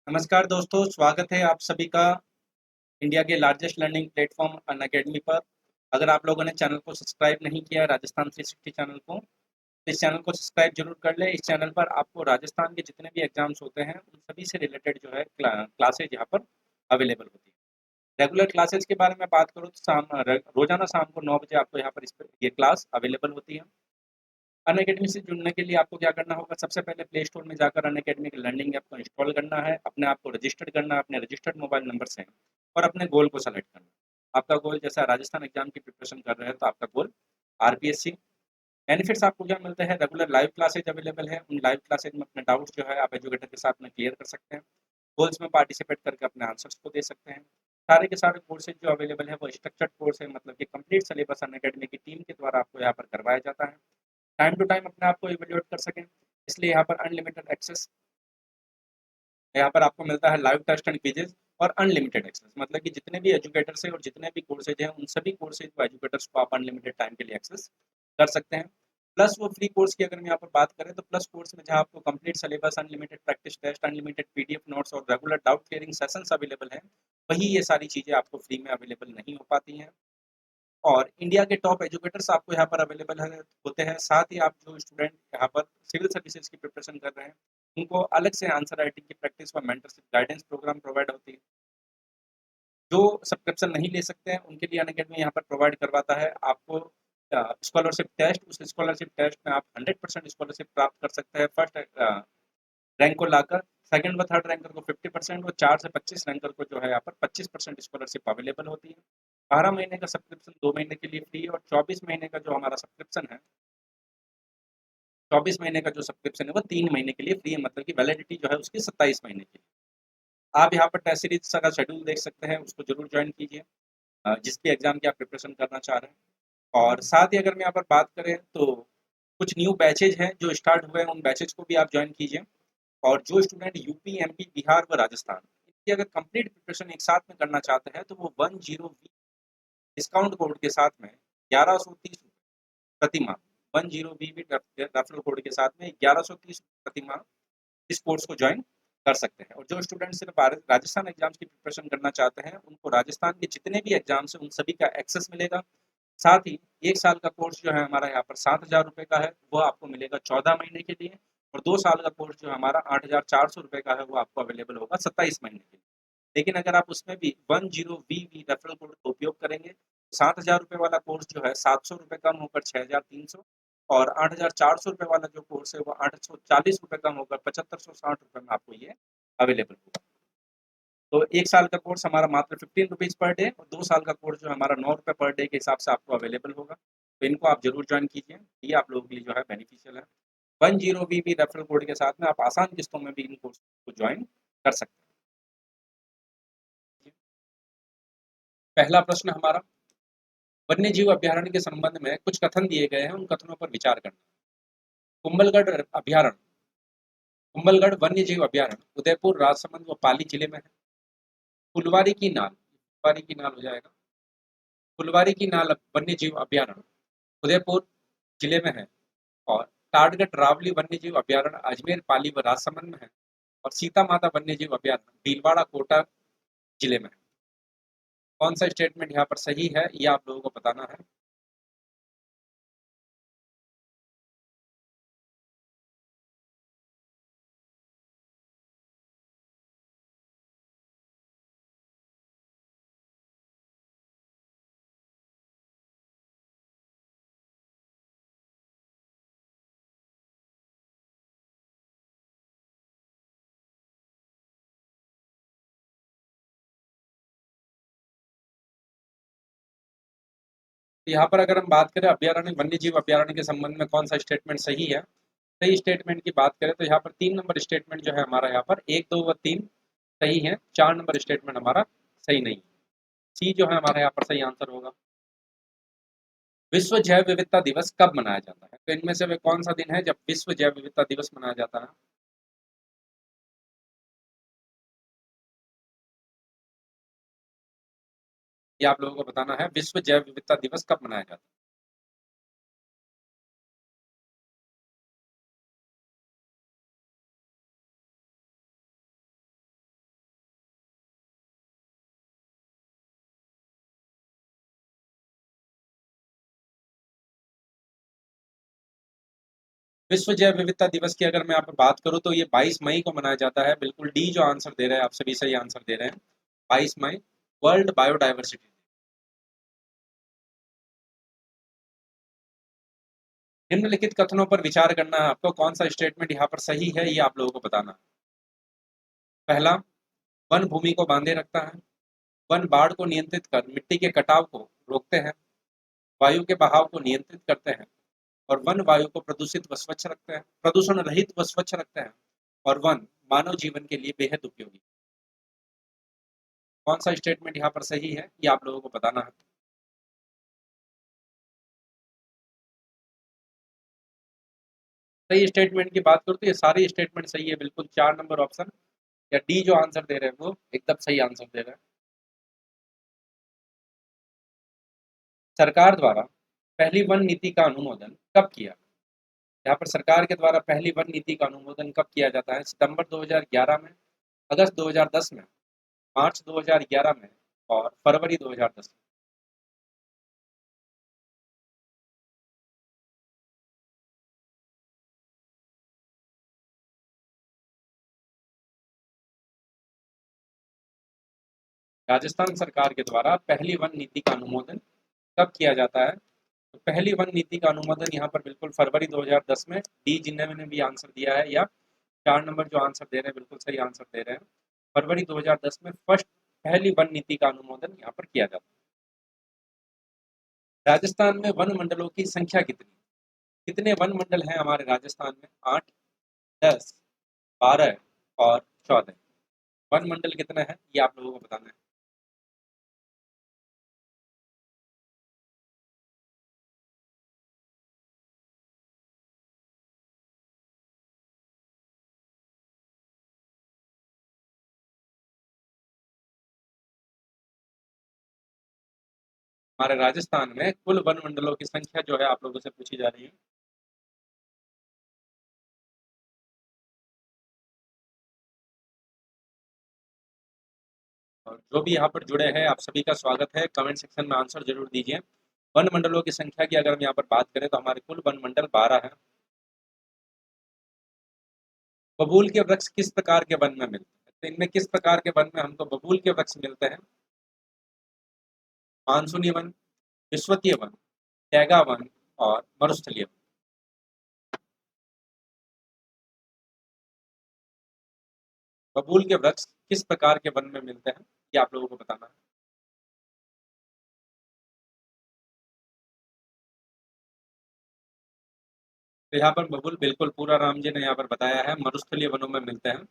नमस्कार दोस्तों, स्वागत है आप सभी का इंडिया के लार्जेस्ट लर्निंग प्लेटफॉर्म अनअकैडमी पर। अगर आप लोगों ने चैनल को सब्सक्राइब नहीं किया राजस्थान 360 चैनल को, तो इस चैनल को सब्सक्राइब जरूर कर लें। इस चैनल पर आपको राजस्थान के जितने भी एग्जाम्स होते हैं उन सभी से रिलेटेड जो है क्लासेज यहाँ पर अवेलेबल होती है। रेगुलर क्लासेज के बारे में बात करूँ तो रोजाना शाम को 9 बजे आपको यहाँ पर ये क्लास अवेलेबल होती है। अनअकैडमी से जुड़ने के लिए आपको क्या करना होगा, सबसे पहले प्ले स्टोर में जाकर अनअकैडमी के लर्निंग ऐप को इंस्टॉल करना है, अपने आप को रजिस्टर्ड करना है अपने रजिस्टर्ड मोबाइल नंबर से और अपने गोल को सेलेक्ट करना है। आपका गोल जैसा राजस्थान एग्जाम की प्रिपरेशन कर रहे हैं तो आपका गोल आरपीएससी। बेनिफिट्स आपको क्या मिलते हैं, रेगुलर लाइव क्लासेज अवेलेबल है, उन लाइव क्लासेज में अपने डाउट्स जो है आप एजुकेटर के साथ में क्लियर कर सकते हैं। गोल्स में पार्टिसिपेट करके अपने आंसर्स को दे सकते हैं। सारे के सारे कोर्सेज जो अवेलेबल है वो स्ट्रक्चर्ड कोर्स है, मतलब कि कंप्लीट सिलेबस अनअकैडमी की टीम के द्वारा आपको यहाँ पर करवाया जाता है। टाइम टू टाइम अपने आप को इवैल्यूएट कर सकें, इसलिए यहाँ पर अनलिमिटेड एक्सेस यहाँ पर आपको मिलता है, लाइव टेस्ट एंड क्विजेज और अनलिमिटेड एक्सेस, मतलब कि जितने भी एजुकेटर्स हैं और जितने भी कोर्सेज हैं उन सभी कोर्सेज को एजुकेटर्स को आप अनलिमिटेड टाइम के लिए एक्सेस कर सकते हैं। प्लस वो फ्री कोर्स की अगर मैं यहाँ पर बात करें तो प्लस कोर्स में जहाँ आपको complete syllabus, unlimited practice test, unlimited PDF notes और regular doubt clearing sessions available हैं, वही ये सारी चीज़ें आपको फ्री में अवेलेबल नहीं हो पाती हैं। और इंडिया के टॉप एजुकेटर्स आपको यहाँ पर अवेलेबल है होते हैं। साथ ही आप जो स्टूडेंट यहाँ पर सिविल सर्विसेज की प्रिपरेशन कर रहे हैं उनको अलग से आंसर राइटिंग की प्रैक्टिस व मेंटरशिप गाइडेंस प्रोग्राम प्रोवाइड होती है। जो सब्सक्रिप्शन नहीं ले सकते हैं उनके लिए अनअकैडमी यहाँ पर प्रोवाइड करवाता है आपको स्कॉलरशिप टेस्ट। उस स्कॉलरशिप टेस्ट में आप 100% स्कॉलरशिप प्राप्त कर सकते हैं फर्स्ट रैंक को लाकर। सेकंड व थर्ड रैंकर को 50% और 4 से 25 रैंकर को जो है यहाँ पर 25% स्कॉलरशिप अवेलेबल होती है। 12 महीने का सब्सक्रिप्शन 2 महीने के लिए फ्री और 24 महीने का जो हमारा सब्सक्रिप्शन है, 24 महीने का जो सब्सक्रिप्शन है वो 3 महीने के लिए फ्री है, मतलब कि वैलिडिटी जो है उसकी 27 महीने की। आप यहाँ पर टेस्ट सीरीज का शेड्यूल देख सकते हैं, उसको जरूर ज्वाइन कीजिए जिस भी एग्जाम की आप प्रिपरेशन करना चाह रहे हैं। और साथ ही अगर मैं यहाँ पर बात करें तो कुछ न्यू बैचेज हैं जो स्टार्ट हुए हैं, उन बैचेज को भी आप ज्वाइन कीजिए। और जो स्टूडेंट यूपी, एमपी, बिहार व राजस्थान इनकी अगर कंप्लीट प्रिपरेशन एक साथ में करना चाहते हैं तो वो 10 डिस्काउंट कोड के साथ में 1130 प्रति माह, 10 रेफरल कोड के साथ में 1130 प्रति माह इस कोर्स को ज्वाइन कर सकते हैं। और जो स्टूडेंट सिर्फ राजस्थान एग्जाम्स की प्रिपरेशन करना चाहते हैं उनको राजस्थान के जितने भी एग्जाम्स हैं उन सभी का एक्सेस मिलेगा। साथ ही 1 साल का कोर्स जो है हमारा यहाँ पर 7,000 रुपये का है, वो आपको मिलेगा 14 महीने के लिए। और 2 साल का कोर्स जो हमारा 8,400 रुपये का है वो आपको अवेलेबल होगा 27 महीने के लिए। लेकिन अगर आप उसमें भी 10 रेफरल कोड का उपयोग करेंगे, 7,000 रुपये वाला कोर्स जो है 700 रुपये कम होकर 6,300, और 8,400 रुपये वाला जो कोर्स है वो 840 रुपये कम होकर 7,560 रुपये में आपको ये अवेलेबल होगा। तो 1 साल का कोर्स हमारा मात्र 15 रुपीज़ पर डे और 2 साल का कोर्स जो हमारा 9 रुपये पर डे के हिसाब से आपको अवेलेबल होगा। तो इनको आप जरूर ज्वाइन कीजिए, ये आप लोगों के लिए जो है बेनिफिशियल है। 10 रेफरल कोड के साथ में आप आसान किस्तों में भी इन कोर्स को ज्वाइन कर सकते हैं। पहला प्रश्न हमारा, वन्य जीव अभ्यारण्य के संबंध में कुछ कथन दिए गए हैं, उन कथनों पर विचार करना। कुंभलगढ़ अभ्यारण्य, कुंभलगढ़ वन्य जीव अभ्यारण्य उदयपुर, राजसमंद व पाली जिले में है। फुलवारी की नाल, फुलवारी की नाल हो जाएगा, फुलवारी की नाल वन्य जीव अभ्यारण्य उदयपुर जिले में है। और टाडगढ़ रावली वन्य जीव अभ्यारण्य अजमेर, पाली व राजसमंद में है। और सीता माता वन्य जीव अभ्यारण्य भीलवाड़ा, कोटा जिले में है। कौन सा स्टेटमेंट यहाँ पर सही है ये आप लोगों को बताना है। तो यहाँ पर अगर हम बात करें अभ्यारण्य, वन्य जीव अभ्यारण्य के संबंध में कौन सा स्टेटमेंट सही है, सही स्टेटमेंट की बात करें तो यहाँ पर 3 नंबर स्टेटमेंट जो है हमारा यहाँ पर 1, 2 व 3 सही है। 4 नंबर स्टेटमेंट हमारा सही नहीं। सी जो है हमारा यहाँ पर सही आंसर होगा। विश्व जैव विविधता दिवस कब मनाया जाता है, तो इनमें से वे कौन सा दिन है जब विश्व जैव विविधता दिवस मनाया जाता है। ये आप लोगों को बताना है, विश्व जैव विविधता दिवस कब मनाया जाता है। विश्व जैव विविधता दिवस की अगर मैं यहाँ पे बात करूँ तो ये 22 मई को मनाया जाता है। बिल्कुल डी जो आंसर दे रहे हैं, आप सभी सही आंसर दे रहे हैं। 22 मई वर्ल्ड बायोडाइवर्सिटी। निम्नलिखित कथनों पर विचार करना है आपको, कौन सा स्टेटमेंट यहाँ पर सही है ये आप लोगों को बताना है। पहला, वन भूमि को बांधे रखता है। वन बाढ़ को नियंत्रित कर मिट्टी के कटाव को रोकते हैं। वायु के बहाव को नियंत्रित करते हैं। और वन वायु को प्रदूषित व स्वच्छ रखते हैं, प्रदूषण रहित व स्वच्छ रखते हैं। और वन मानव जीवन के लिए बेहद उपयोगी। कौन सा स्टेटमेंट यहाँ पर सही है ये आप लोगों को बताना है। सही स्टेटमेंट की बात करूँ तो ये सारे स्टेटमेंट सही है, बिल्कुल 4 नंबर ऑप्शन या डी जो आंसर दे रहे हैं वो एकदम सही आंसर दे रहे हैं। सरकार द्वारा पहली वन नीति का अनुमोदन कब किया। यहाँ पर सरकार के द्वारा पहली वन नीति का अनुमोदन कब किया जाता है। सितंबर 2011 में, अगस्त 2010 में, मार्च 2011 में और फरवरी 2010 में। राजस्थान सरकार के द्वारा पहली वन नीति का अनुमोदन कब किया जाता है। तो पहली वन नीति का अनुमोदन यहाँ पर बिल्कुल फरवरी 2010 में, डी जिन्होंने भी आंसर दिया है या 4 नंबर जो आंसर दे रहे हैं बिल्कुल सही आंसर दे रहे हैं। फरवरी 2010 में फर्स्ट पहली वन नीति का अनुमोदन यहाँ पर किया जाता है। राजस्थान में वन मंडलों की संख्या कितनी, कितने वन मंडल हैं हमारे राजस्थान में। 8, 10, 12 और 14। वन मंडल कितने हैं ये आप लोगों को बताना है। हमारे राजस्थान में कुल वन मंडलों की संख्या जो है आप लोगों से पूछी जा रही है। और जो भी यहाँ पर जुड़े हैं आप सभी का स्वागत है, कमेंट सेक्शन में आंसर जरूर दीजिए। वन मंडलों की संख्या की अगर हम यहाँ पर बात करें तो हमारे कुल वन मंडल 12 है। बबूल के वृक्ष किस प्रकार के वन में मिलते हैं, तो इनमें किस प्रकार के वन में हमको बबूल के वृक्ष मिलते हैं। मानसूनी वन, विश्वतीय वन, टैगा वन और मरुस्थलीय वन। बबूल के वृक्ष किस प्रकार के वन में मिलते हैं ये आप लोगों को बताना है। तो यहाँ पर बबूल बिल्कुल पूरा राम जी ने यहाँ पर बताया है मरुस्थलीय वनों में मिलते हैं।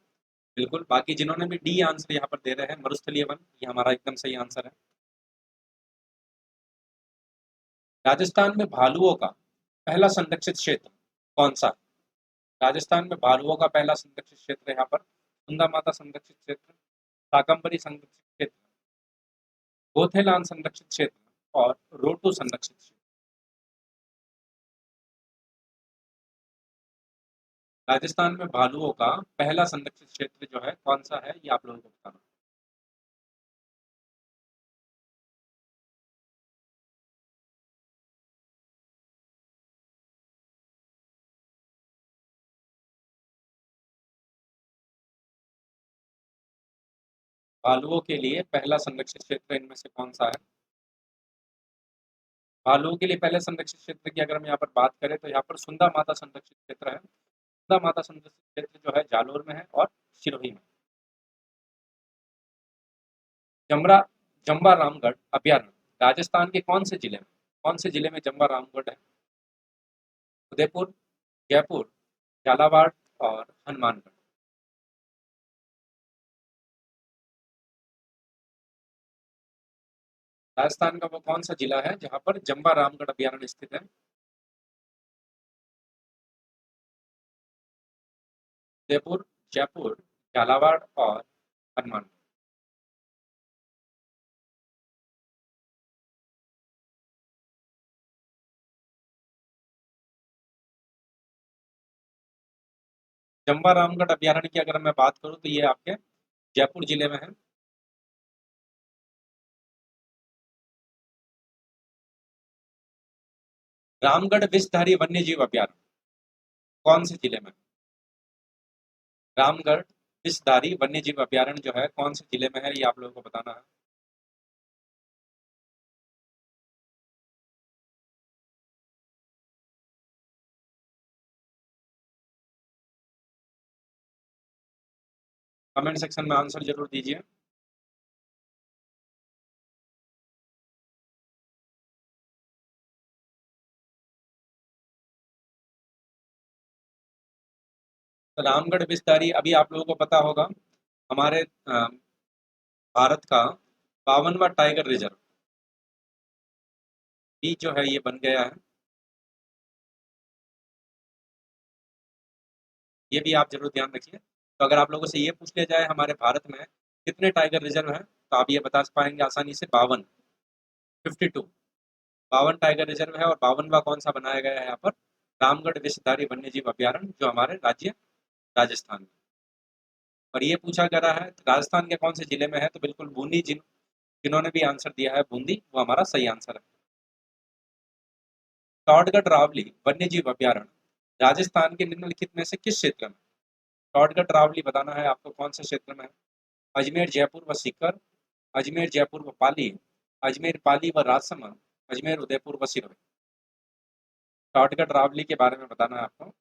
बिल्कुल, बाकी जिन्होंने भी डी आंसर यहाँ पर दे रहे हैं मरुस्थलीय वन, ये हमारा एकदम सही आंसर है। राजस्थान में भालुओं का पहला संरक्षित क्षेत्र कौन सा है। राजस्थान में भालुओं का पहला संरक्षित क्षेत्र यहाँ पर सुंदा माता संरक्षित क्षेत्र, शाकंभरी संरक्षित क्षेत्र, गोथेलान संरक्षित क्षेत्र और रोटू संरक्षित क्षेत्र। राजस्थान में भालुओं का पहला संरक्षित क्षेत्र जो है कौन सा है ये आप लोगों को बताना। भालुओं के लिए पहला संरक्षित क्षेत्र इनमें से कौन सा है। भालुओं के लिए पहले संरक्षित क्षेत्र की अगर हम यहाँ पर बात करें तो यहाँ पर सुंदा माता संरक्षित क्षेत्र है। सुंदा माता संरक्षित क्षेत्र जो है जालोर में है और सिरोही में। जमरा जम्बा रामगढ़ अभ्यारण्य राजस्थान के कौन से जिले में, कौन से जिले में जम्बा रामगढ़ है। उदयपुर, जयपुर, झालावाड़ और हनुमानगढ़। राजस्थान का वो कौन सा जिला है जहाँ पर जम्बा रामगढ़ अभ्यारण्य स्थित है। उदयपुर, जयपुर, झालावाड़ और हनुमानगढ़। जम्बा रामगढ़ अभ्यारण्य की अगर मैं बात करूँ तो ये आपके जयपुर जिले में है। रामगढ़ विषधारी वन्य जीव अभ्यारण्य कौन से जिले में? रामगढ़ विषधारी वन्य जीव अभयारण्य जो है कौन से जिले में है, ये आप लोगों को बताना है। कमेंट सेक्शन में आंसर जरूर दीजिए। तो रामगढ़ विषधारी अभी आप लोगों को पता होगा हमारे भारत का 52वां टाइगर रिजर्व भी जो है ये बन गया है। ये भी आप जरूर ध्यान रखिए। तो अगर आप लोगों से ये पूछ लिया जाए हमारे भारत में कितने टाइगर रिजर्व हैं, तो आप ये बता पाएंगे आसानी से 52, 52, 52 टाइगर रिजर्व है। और 52वां कौन सा बनाया गया है यहाँ पर? रामगढ़ विषधारी वन्य जीव अभयारण्य, जो हमारे राज्य राजस्थान में। और ये पूछा जा रहा है राजस्थान के कौन से जिले में है, तो बिल्कुल बूंदी, जिन्होंने भी आंसर दिया है बूंदी, वो हमारा सही आंसर है। टॉडगढ़ रावली वन्य जीव अभयारण्य राजस्थान के निम्नलिखित में से किस क्षेत्र में? टॉडगढ़ रावली बताना है आपको कौन से क्षेत्र में है। अजमेर, जयपुर व सीकर, अजमेर, जयपुर व पाली, अजमेर, पाली व राजसमंद, अजमेर, उदयपुर व सिरोही। टॉडगढ़ रावली के बारे में बताना है आपको।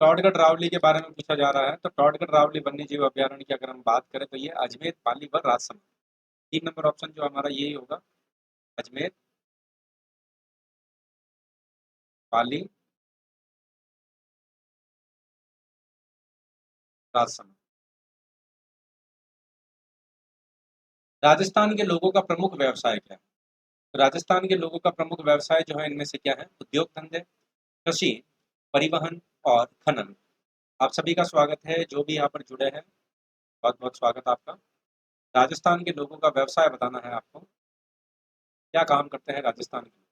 टॉडगढ़ रावली के बारे में पूछा जा रहा है, तो टॉडगढ़ रावली वन्य जीव अभयारण्य की अगर हम बात करें तो ये अजमेर, पाली व राजसमंद, 3 नंबर ऑप्शन जो हमारा यही होगा, अजमेर, पाली, राजसमंद। राजस्थान के लोगों का प्रमुख व्यवसाय क्या है? तो राजस्थान के लोगों का प्रमुख व्यवसाय जो है इनमें से क्या है? उद्योग धंधे, कृषि, परिवहन और खनन। आप सभी का स्वागत है जो भी यहाँ पर जुड़े हैं, बहुत बहुत स्वागत आपका। राजस्थान के लोगों का व्यवसाय बताना है आपको, क्या काम करते हैं राजस्थान के?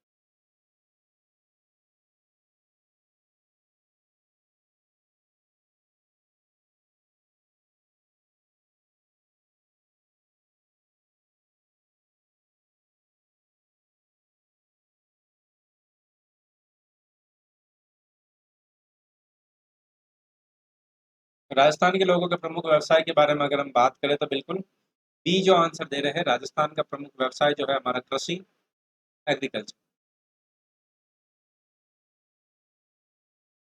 राजस्थान के लोगों के प्रमुख व्यवसाय के बारे में अगर हम बात करें तो बिल्कुल बी जो आंसर दे रहे हैं, राजस्थान का प्रमुख व्यवसाय जो है हमारा कृषि, एग्रीकल्चर।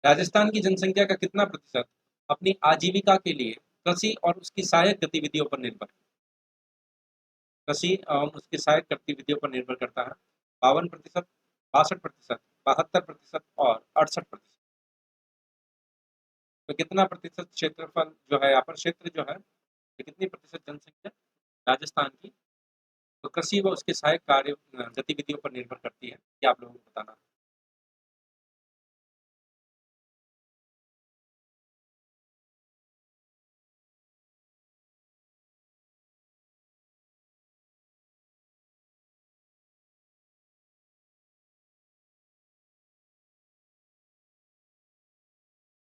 राजस्थान की जनसंख्या का कितना प्रतिशत अपनी आजीविका के लिए कृषि और उसकी सहायक गतिविधियों पर निर्भर है? कृषि एवं उसकी सहायक गतिविधियों पर निर्भर करता है। 52%, 62%, 72% और 68%। तो कितना प्रतिशत क्षेत्रफल जो है यहाँ पर, क्षेत्र जो है, ये कितनी प्रतिशत जनसंख्या राजस्थान की तो कृषि व उसके सहायक कार्य गतिविधियों पर निर्भर करती है, ये आप लोगों को बताना है।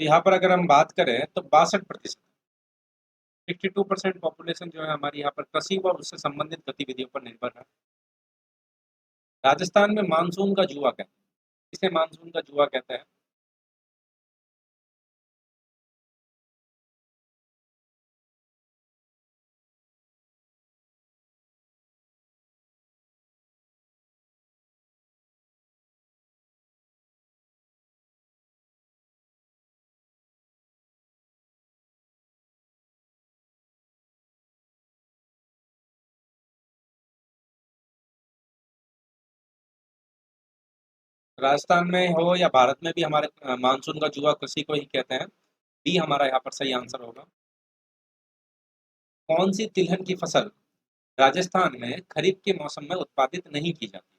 तो यहाँ पर अगर हम बात करें तो 62%, 62% पॉपुलेशन जो है हमारी यहाँ पर कृषि व उससे संबंधित गतिविधियों पर निर्भर है। राजस्थान में मानसून का जुआ कहते हैं, इसे मानसून का जुआ कहते हैं। राजस्थान में हो या भारत में भी हमारे मानसून का जुआ कृषि को ही कहते हैं। बी हमारा यहाँ पर सही आंसर होगा। कौन सी तिलहन की फसल राजस्थान में खरीफ के मौसम में उत्पादित नहीं की जाती?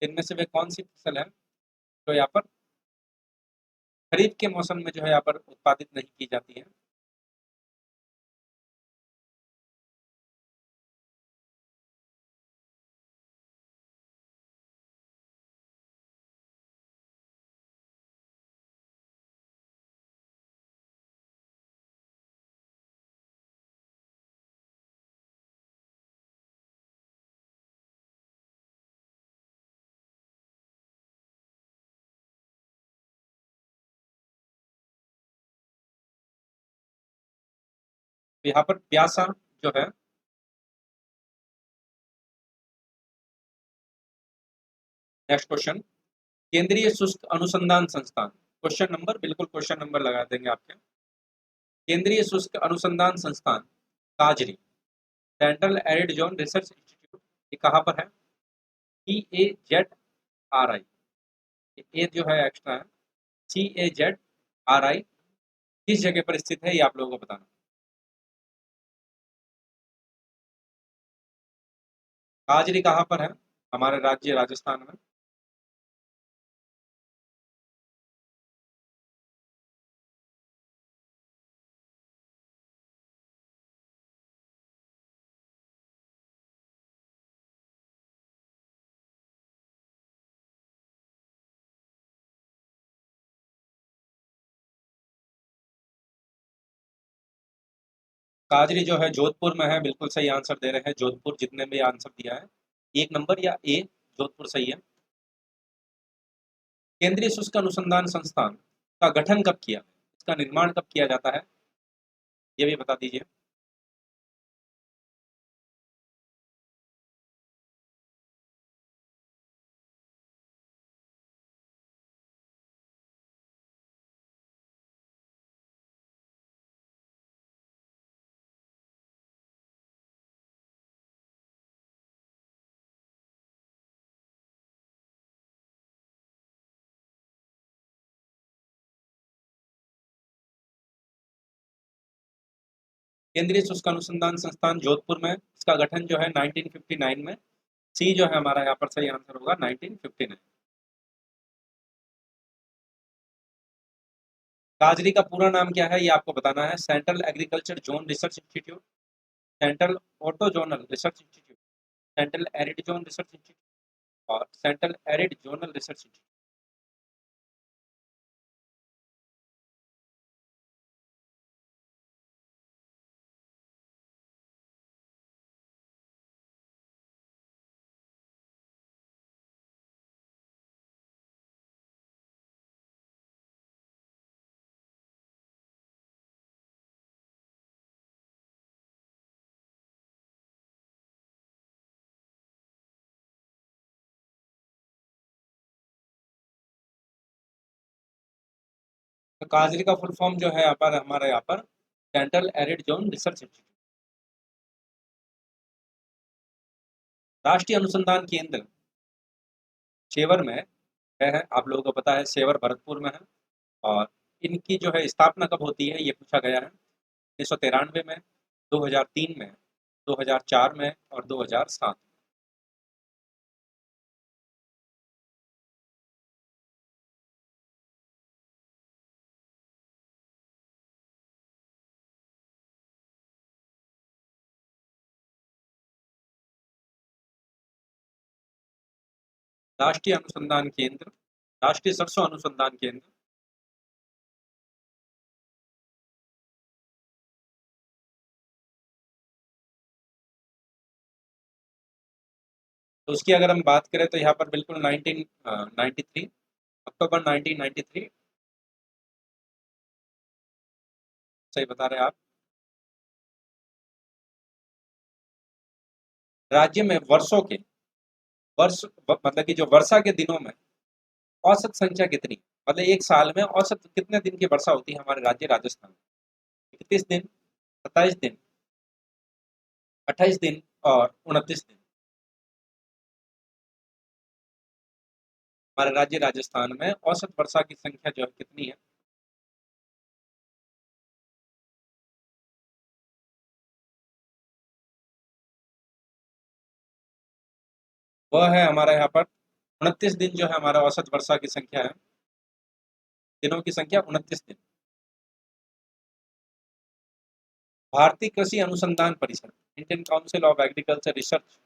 इनमें से वे कौन सी फसल है जो यहाँ पर खरीफ के मौसम में जो है यहाँ पर उत्पादित नहीं की जाती है? तो यहाँ पर प्यासा जो है, नेक्स्ट क्वेश्चन, केंद्रीय शुष्क अनुसंधान संस्थान, क्वेश्चन नंबर, बिल्कुल क्वेश्चन नंबर लगा देंगे आपके। केंद्रीय शुष्क अनुसंधान संस्थान काजरी, central arid zone research institute, ये कहाँ पर है? CAZRI, ए जो है एक्स्ट्रा है, CAZRI किस जगह पर स्थित है, ये आप लोगों को बताना। काजरी कहाँ पर है? हमारे राज्य राजस्थान में। काजरी जो है जोधपुर में है, बिल्कुल सही आंसर दे रहे हैं। जोधपुर, जितने भी आंसर दिया है, एक नंबर या ए, जोधपुर सही है। केंद्रीय शुष्क अनुसंधान संस्थान का गठन कब किया, इसका निर्माण कब किया जाता है, ये भी बता दीजिए। केंद्रीय शुष्क अनुसंधान संस्थान जोधपुर में, इसका गठन जो है 1959 में। सी जो है हमारा यहाँ पर सही आंसर होगा, 1959। काजरी का पूरा नाम क्या है, ये आपको बताना है। Central agriculture zone research institute, central auto zonal research institute, central arid zone research institute और central arid zonal research institute. तो काजरी का फुल फॉर्म जो है यहाँ पर, हमारे यहाँ पर central arid zone research institute. राष्ट्रीय अनुसंधान केंद्र सेवर में है, आप लोगों को पता है, सेवर भरतपुर में है। और इनकी जो है स्थापना कब होती है, ये पूछा गया है। 1993 में, 2003 में, 2004 में और 2007। राष्ट्रीय अनुसंधान केंद्र, राष्ट्रीय सरसों अनुसंधान केंद्र। तो उसकी अगर हम बात करें तो यहाँ पर बिल्कुल 1993, अक्टूबर 1993 सही बता रहे हैं आप। राज्य में वर्षों के, मतलब कि जो वर्षा के दिनों में औसत संख्या कितनी, मतलब एक साल में औसत कितने दिन की वर्षा होती है हमारे राज्य राजस्थान में? 31 दिन, 27 दिन, 28 दिन और 29 दिन। हमारे राज्य राजस्थान में औसत वर्षा की संख्या जो है कितनी है? वह है हमारा यहाँ पर 29 दिन जो है हमारा औसत वर्षा की संख्या है। दिनों की संख्या 29 दिन। भारतीय कृषि अनुसंधान परिषद, Indian council of agriculture research,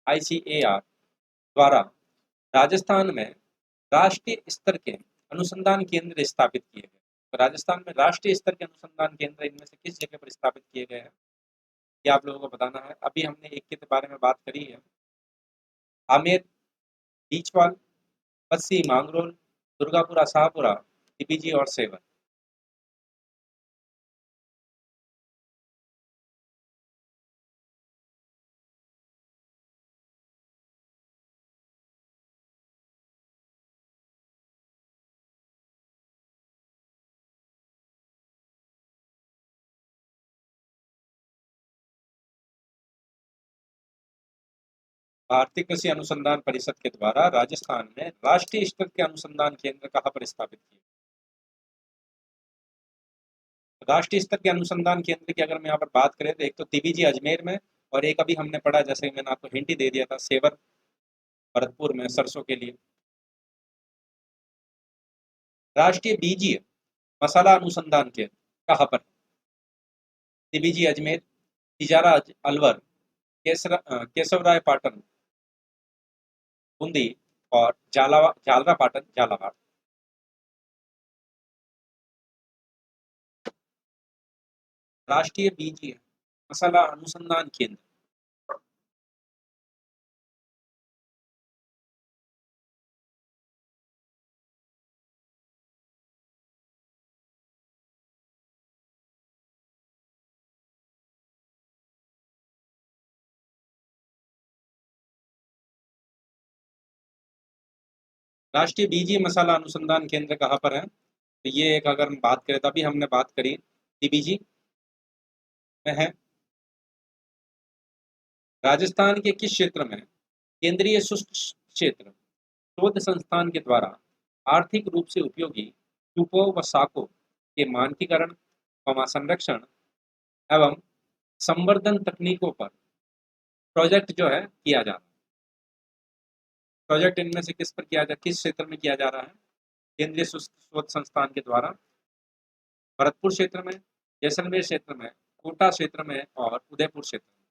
ICAR द्वारा राजस्थान में राष्ट्रीय स्तर के अनुसंधान केंद्र स्थापित किए गए। तो राजस्थान में राष्ट्रीय स्तर के अनुसंधान केंद्र इनमें से किस जगह पर स्थापित किए गए हैं, ये आप लोगों को बताना है। अभी हमने एक के बारे में बात करी है, आमेर, बीचवाल, पस्सी, मांगरोल, दुर्गापुरा, शाहपुरा, डीबीजी और सेवर। भारतीय कृषि अनुसंधान परिषद के द्वारा राजस्थान में राष्ट्रीय स्तर के अनुसंधान केंद्र कहाँ पर स्थापित किए? राष्ट्रीय स्तर के अनुसंधान केंद्र की अगर मैं यहाँ पर बात करें तो एक तो टीबीजी अजमेर में, और एक अभी हमने पढ़ा, जैसे मैंने आपको हिंट ही दे दिया था, सेवर भरतपुर में सरसों के लिए। राष्ट्रीय बीजीय मसाला अनुसंधान केंद्र कहाँ पर? टीबीजी अजमेर, तिजारा अलवर, केशवराय पाटन बूंदी, और जालरा पाटन झालावाड़। राष्ट्रीय बीजीय मसाला अनुसंधान केंद्र। राष्ट्रीय बीजीय मसाला अनुसंधान केंद्र कहाँ पर है? तो ये एक अगर हम बात करें, तभी हमने बात करी टीबीजी में है। राजस्थान के किस क्षेत्र में केंद्रीय शुष्क क्षेत्र शोध संस्थान के द्वारा आर्थिक रूप से उपयोगी टूपों व साकों के मानकीकरण संरक्षण एवं संवर्धन तकनीकों पर प्रोजेक्ट जो है किया जा रहा है? प्रोजेक्ट इनमें से किस क्षेत्र में किया जा रहा है? केंद्रीय शोध संस्थान के द्वारा भरतपुर क्षेत्र में, जैसलमेर क्षेत्र में, कोटा क्षेत्र में और उदयपुर क्षेत्र में।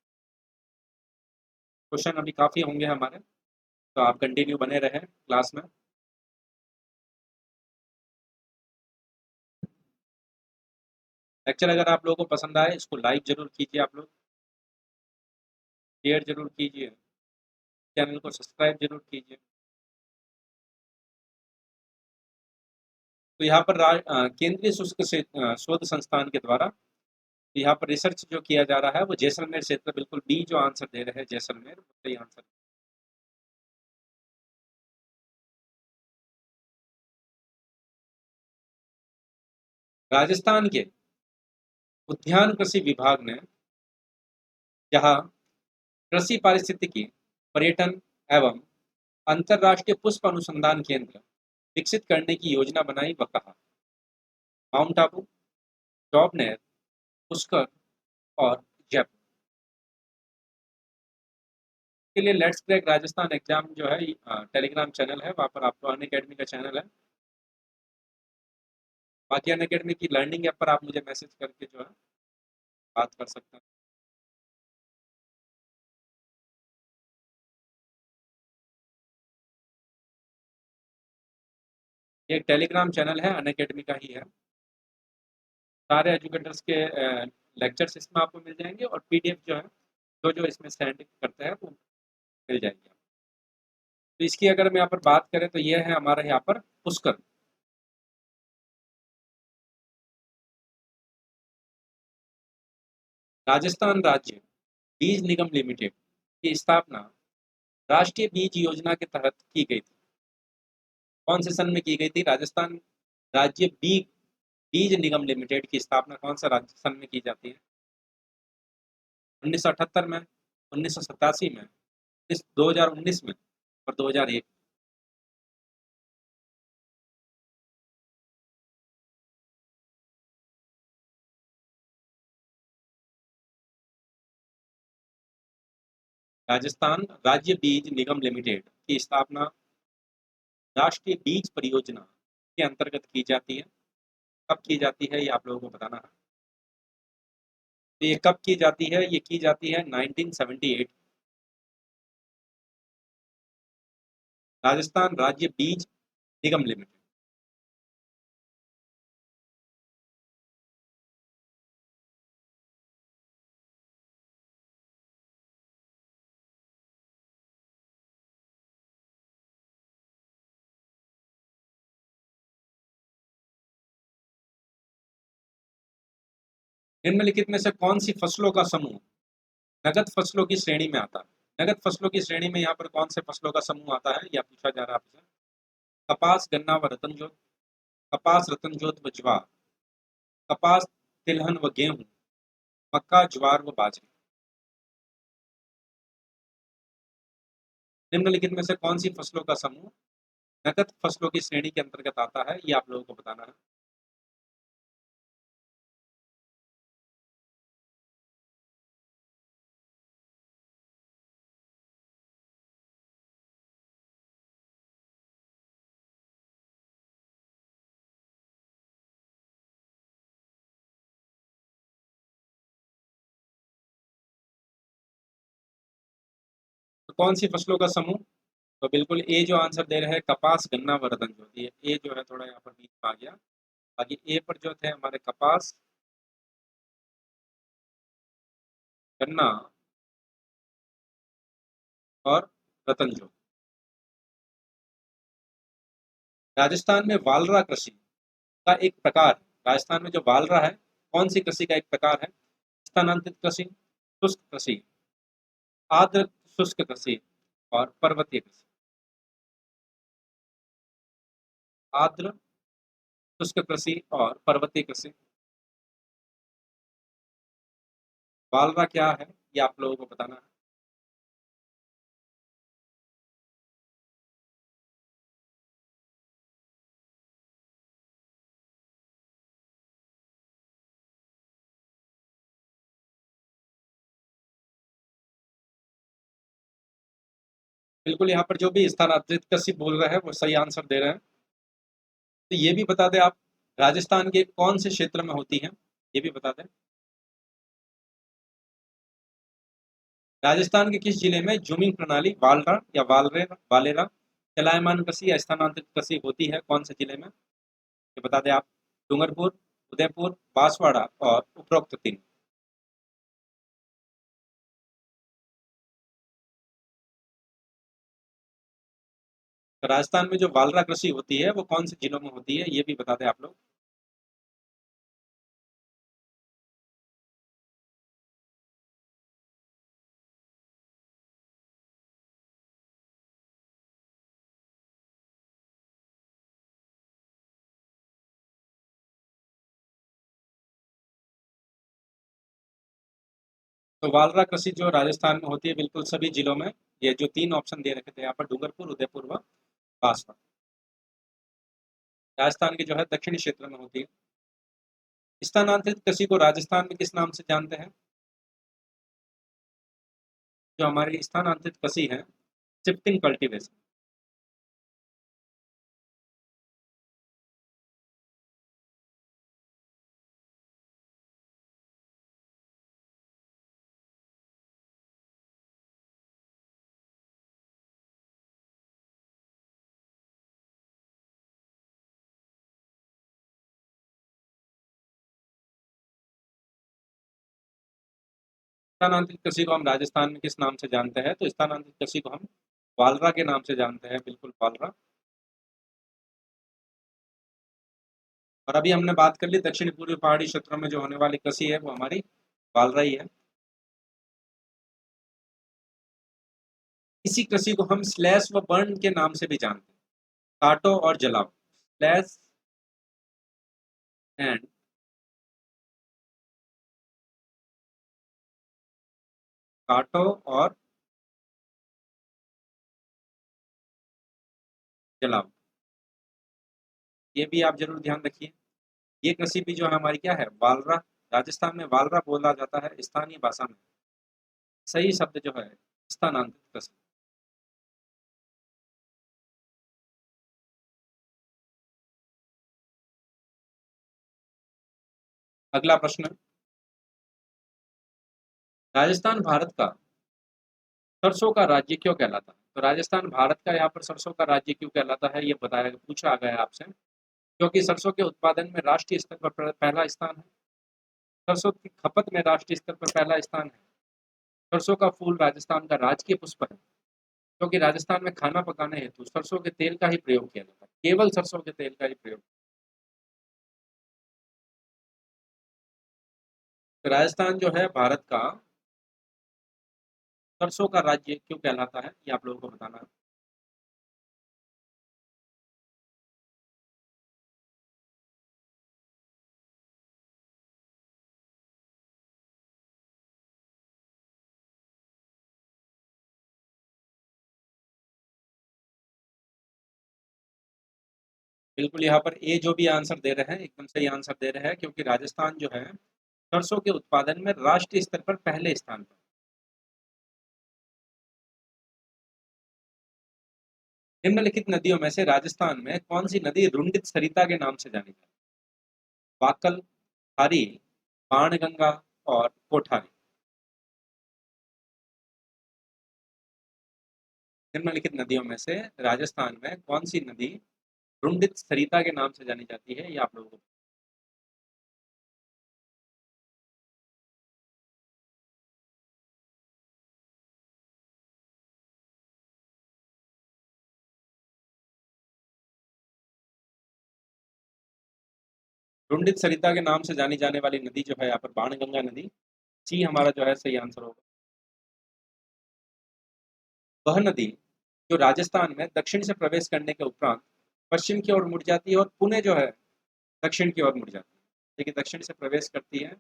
क्वेश्चन अभी काफी होंगे हमारे, तो आप कंटिन्यू बने रहे क्लास में। लेक्चर अगर आप लोगों को पसंद आए, इसको लाइक जरूर कीजिए, आप लोग शेयर जरूर कीजिए, चैनल को सब्सक्राइब जरूर कीजिए। तो यहाँ पर केंद्रीय शुष्क शोध संस्थान के द्वारा यहाँ पर रिसर्च जो किया जा रहा है वो जैसलमेर क्षेत्र, बिल्कुल बी जो आंसर दे रहे हैं जैसलमेर, सही आंसर। राजस्थान के उद्यान कृषि विभाग ने जहाँ कृषि पारिस्थितिकी पर्यटन एवं अंतरराष्ट्रीय पुष्प अनुसंधान केंद्र विकसित करने की योजना बनाई, वह कहा? माउंट आबू, जॉबनेर, पुष्कर और जयपुर। के लिए लेट्स क्रैक राजस्थान एग्जाम जो है टेलीग्राम चैनल है, वहाँ पर आपको अनअकैडमी का चैनल है। बाकी अनअकैडमी की लर्निंग ऐप पर आप मुझे मैसेज करके जो है बात कर सकते हैं। ये एक टेलीग्राम चैनल है, अनअकैडमी का ही है। सारे एजुकेटर्स के लेक्चर्स इसमें आपको मिल जाएंगे, और पीडीएफ जो है जो जो इसमें सेंड करते हैं वो मिल जाएंगे। तो इसकी अगर हम यहाँ पर बात करें तो ये है हमारा यहाँ पर पुष्कर। राजस्थान राज्य बीज निगम लिमिटेड की स्थापना राष्ट्रीय बीज योजना के तहत की गई थी। कौन से सन में की गई थी? राजस्थान राज्य बीज निगम लिमिटेड की स्थापना कौन सा राज्य सन में की जाती है? 1978 में, 1987 में, 2019 में और 2001। राजस्थान राज्य बीज निगम लिमिटेड की स्थापना राष्ट्रीय बीज परियोजना के अंतर्गत की जाती है। कब की जाती है ये आप लोगों को बताना है। तो ये कब की जाती है? ये की जाती है 1978। राजस्थान राज्य बीज निगम लिमिटेड। निम्नलिखित में से कौन सी फसलों का समूह नगद फसलों की श्रेणी में आता है? नगद फसलों की श्रेणी में यहाँ पर कौन से फसलों का समूह आता है, यह पूछा जा रहा है आपसे। कपास, गन्ना व रतनजोत, कपास, रतनजोत व ज्वार, कपास, तिलहन व गेहूं, मक्का, ज्वार व बाजरी। निम्नलिखित में से कौन सी फसलों का समूह नकद फसलों की श्रेणी के अंतर्गत आता है, ये आप लोगों को बताना है। तो कौन सी फसलों का समूह? तो बिल्कुल ए जो आंसर दे रहे हैं कपास, गन्ना व रतन ज्योति। ए जो है थोड़ा यहाँ पर बीच में आ गया। बाकी ए पर जो थे हमारे कपास, गन्ना और रतन ज्योति। राजस्थान में वालरा कृषि का एक प्रकार, राजस्थान में जो वालरा है कौन सी कृषि का एक प्रकार है? स्थानांतरित कृषि, शुष्क कृषि, आर्द्र शुष्क कृषि और पर्वतीय कृषि। आर्द्र शुष्क कृषि और पर्वतीय कृषि। वालरा क्या है ये आप लोगों को बताना है। बिल्कुल यहाँ पर जो भी स्थानांतरित कृषि बोल रहे हैं वो सही आंसर दे रहे हैं। तो ये भी बता दें आप, राजस्थान के कौन से क्षेत्र में होती है, ये भी बता दें। राजस्थान के किस जिले में जूमिंग प्रणाली वालरा या वालेरा चलायमान कृषि या स्थानांतरित कृषि होती है, कौन से जिले में, ये बता दें आप। डूंगरपुर, उदयपुर, बांसवाड़ा और उपरोक्त तीन। तो राजस्थान में जो वालरा कृषि होती है वो कौन से जिलों में होती है, ये भी बता दें आप लोग। तो वालरा कृषि जो राजस्थान में होती है बिल्कुल सभी जिलों में, ये जो तीन ऑप्शन दे रखे थे यहाँ पर, डूंगरपुर, उदयपुर व बांसवाड़ा, राजस्थान के जो है दक्षिणी क्षेत्र में होती है। स्थानांतरित कृषि को राजस्थान में किस नाम से जानते हैं? जो हमारी स्थानांतरित कृषि है, शिफ्टिंग कल्टीवेशन। स्थानांतरित कृषि को हम राजस्थान में किस नाम से जानते हैं? तो स्थानांतरित कृषि को हम वालरा के नाम से जानते हैं, बिल्कुल वालरा। और अभी हमने बात कर ली दक्षिण पूर्वी पहाड़ी क्षेत्रों में जो होने वाली कृषि है वो हमारी वालरा ही है। इसी कृषि को हम स्लैश व बर्न के नाम से भी जानते हैं, काटो और जलाओ, स्लैश एंड काटो और जलाओ, ये भी आप जरूर ध्यान रखिए। ये कृषि भी जो है हमारी क्या है, वालरा। राजस्थान में वालरा बोला जाता है स्थानीय भाषा में। सही शब्द जो है स्थानांतरित कृषि। अगला प्रश्न, राजस्थान भारत का सरसों का राज्य क्यों कहलाता है? तो राजस्थान भारत का यहाँ पर सरसों का राज्य क्यों कहलाता है, ये बताया पूछा गया है आपसे। क्योंकि सरसों के उत्पादन में राष्ट्रीय स्तर पर पहला स्थान है। सरसों की खपत में राष्ट्रीय स्तर पर पहला स्थान है। सरसों का फूल राजस्थान का राजकीय पुष्प है। क्योंकि राजस्थान में खाना पकाने हेतु सरसों के तेल का ही प्रयोग किया जाता है, केवल सरसों के तेल का ही प्रयोग। तो राजस्थान जो है भारत का सरसों का राज्य क्यों कहलाता है, ये आप लोगों को बताना है। बिल्कुल यहाँ पर ए जो भी आंसर दे रहे हैं एकदम सही आंसर दे रहे हैं, क्योंकि राजस्थान जो है सरसों के उत्पादन में राष्ट्रीय स्तर पर पहले स्थान पर। निम्नलिखित नदियों में से राजस्थान में कौन सी नदी रुंडित सरिता के नाम से जानी जाती है? वाकल, खारी, बाणगंगा और कोठारी। निम्नलिखित नदियों में से राजस्थान में कौन सी नदी रुंडित सरिता के नाम से जानी जाती है, ये आप लोगों को। रुंडित सरिता के नाम से जानी जाने वाली नदी जो है यहाँ पर बाणगंगा नदी, सी हमारा जो है सही आंसर होगा। वह नदी जो राजस्थान में दक्षिण से प्रवेश करने के उपरांत पश्चिम की ओर मुड़ जाती है और पुणे जो है दक्षिण की ओर मुड़ जाती है। देखिए दक्षिण से प्रवेश करती है,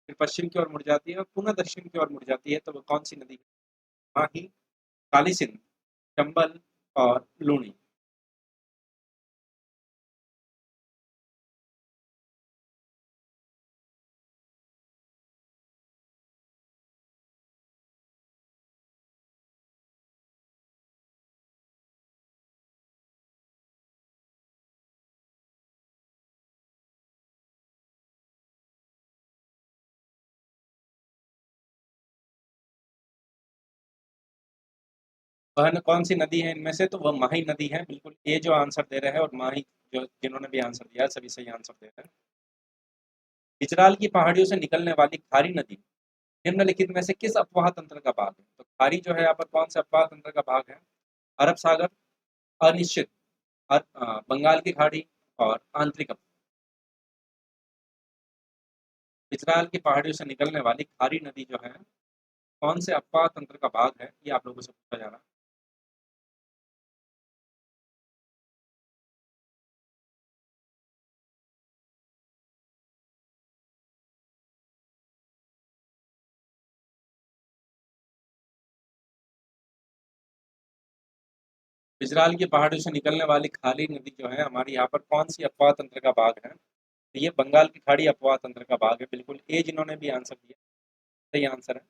फिर पश्चिम की ओर मुड़ जाती है और पुनः दक्षिण की ओर मुड़ जाती है, तो वो कौन सी नदी है? माही, काली सिंध, चंबल और लूनी। वह कौन सी नदी है इनमें से? तो वह माही नदी है। बिल्कुल ये जो आंसर दे रहे हैं और माही जो जिन्होंने भी आंसर दिया है, सभी सही आंसर दे रहे हैं। इजरायल की पहाड़ियों से निकलने वाली खारी नदी निम्नलिखित में से किस अपवाह तंत्र का भाग है? तो खारी जो है यहाँ पर कौन से अपवाह तंत्र का भाग है? अरब सागर, अनिश्चित, बंगाल की खाड़ी और आंतरिक अपवाह। इजरायल की पहाड़ियों से निकलने वाली खारी नदी जो है कौन से अपवाह तंत्र का भाग है, ये आप लोगों से पूछा जा रहा है। इजरायल की पहाड़ियों से निकलने वाली खारी नदी जो है हमारी यहाँ पर कौन सी अपवाह तंत्र का भाग है? तो ये बंगाल की खाड़ी अपवाह तंत्र का भाग है। बिल्कुल ए जिन्होंने भी आंसर दिया सही आंसर है।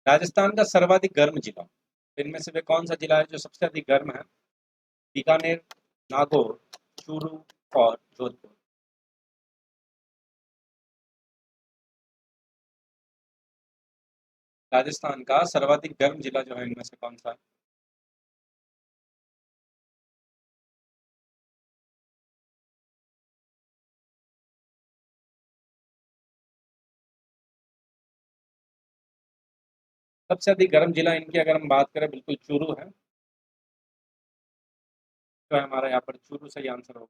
राजस्थान का सर्वाधिक गर्म जिला, इनमें से वे कौन सा जिला है जो सबसे अधिक गर्म है? बीकानेर, नागौर, चूरू और जोधपुर। राजस्थान का सर्वाधिक गर्म जिला जो है इनमें से कौन सा है? सबसे अधिक गर्म जिला इनकी अगर हम बात करें, बिल्कुल चूरू है। तो हमारा यहाँ पर चूरू सही आंसर होगा।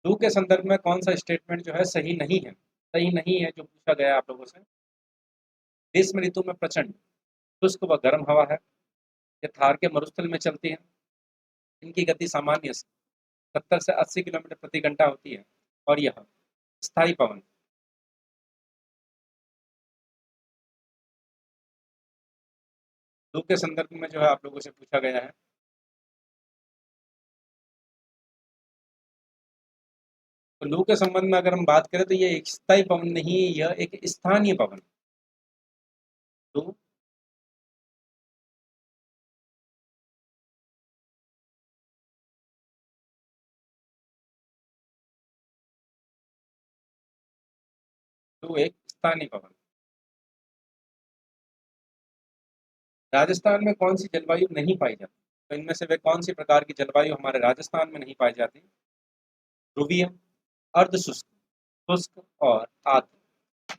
लू के संदर्भ में कौन सा स्टेटमेंट जो है सही नहीं है? सही नहीं है जो पूछा गया है आप लोगों से। ग्रीष्म ऋतु में प्रचंड शुष्क व गर्म हवा है, ये थार के मरुस्थल में चलती है, इनकी गति सामान्य 70 से 80 किलोमीटर प्रति घंटा होती है और यह स्थायी पवन। लू के संदर्भ में जो है आप लोगों से पूछा गया है। तो लू के संबंध में अगर हम बात करें तो ये एक स्थायी पवन नहीं है, यह एक स्थानीय पवन। लू, लू एक स्थानीय पवन। राजस्थान में कौन सी जलवायु नहीं पाई जाती? तो इनमें से वे कौन सी प्रकार की जलवायु हमारे राजस्थान में नहीं पाई जाती? ध्रुवीय, अर्ध शुष्क, शुष्क और आर्द्र।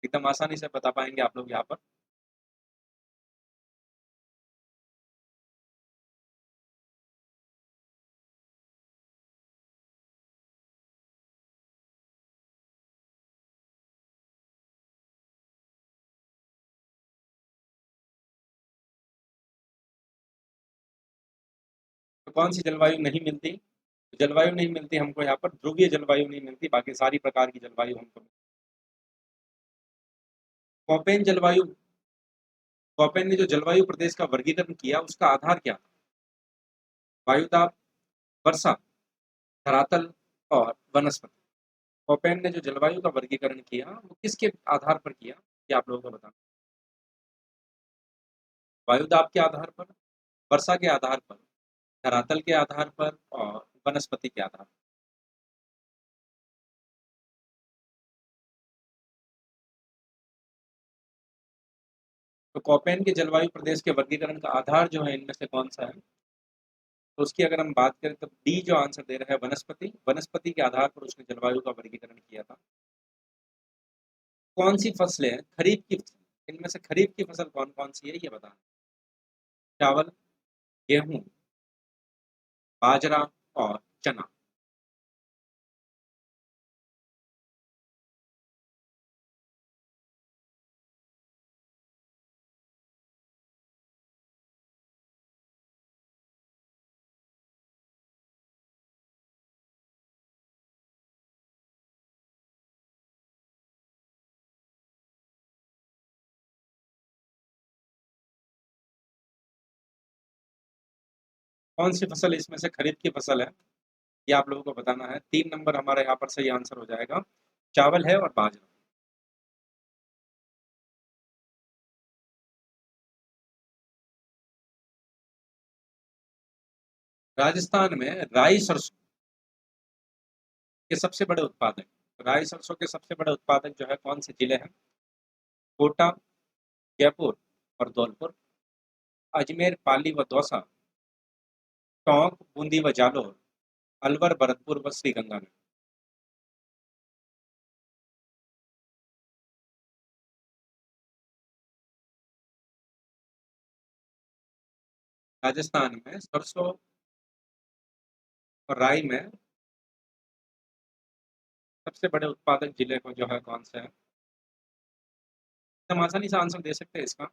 एकदम आसानी से बता पाएंगे आप लोग यहाँ पर। तो कौन सी जलवायु नहीं मिलती? जलवायु नहीं मिलती हमको यहाँ पर, ध्रुवीय जलवायु नहीं मिलती, बाकी सारी प्रकार की जलवायु हमको। कोपेन जलवायु कोपेन ने जो जलवायु प्रदेश का वर्गीकरण किया उसका आधार क्या था? वायुदाब, वर्षा, धरातल और वनस्पति। कोपेन ने जो जलवायु का वर्गीकरण किया वो किसके आधार पर किया, ये आप लोगों को बताना। वायुदाब के आधार पर, वर्षा के आधार पर, धरातल के आधार पर और वनस्पति के आधार पर। तो कोपेन के जलवायु प्रदेश के वर्गीकरण का आधार जो है इनमें से कौन सा है? तो उसकी अगर हम बात करें तो डी जो आंसर दे रहा है वनस्पति। वनस्पति के आधार पर उसने जलवायु का वर्गीकरण किया था। कौन सी फसलें हैं खरीफ की फसल, इनमें से खरीफ की फसल कौन कौन सी है ये बताना। चावल, गेहूं, बाजरा और चना। कौन सी फसल इसमें से खरीफ की फसल है ये आप लोगों को बताना है। 3 नंबर हमारा यहाँ पर सही आंसर हो जाएगा, चावल है और बाजरा। राजस्थान में राई सरसों के सबसे बड़े उत्पादक, राई सरसों के सबसे बड़े उत्पादक जो है कौन से जिले हैं? कोटा, जयपुर और धौलपुर, अजमेर, पाली व दौसा, टोंक, बूंदी व जालौर, अलवर, भरतपुर व श्रीगंगानगर। राजस्थान में सरसों और राई में सबसे बड़े उत्पादक जिले को जो है कौन से है? हम आसानी से आंसर दे सकते हैं इसका।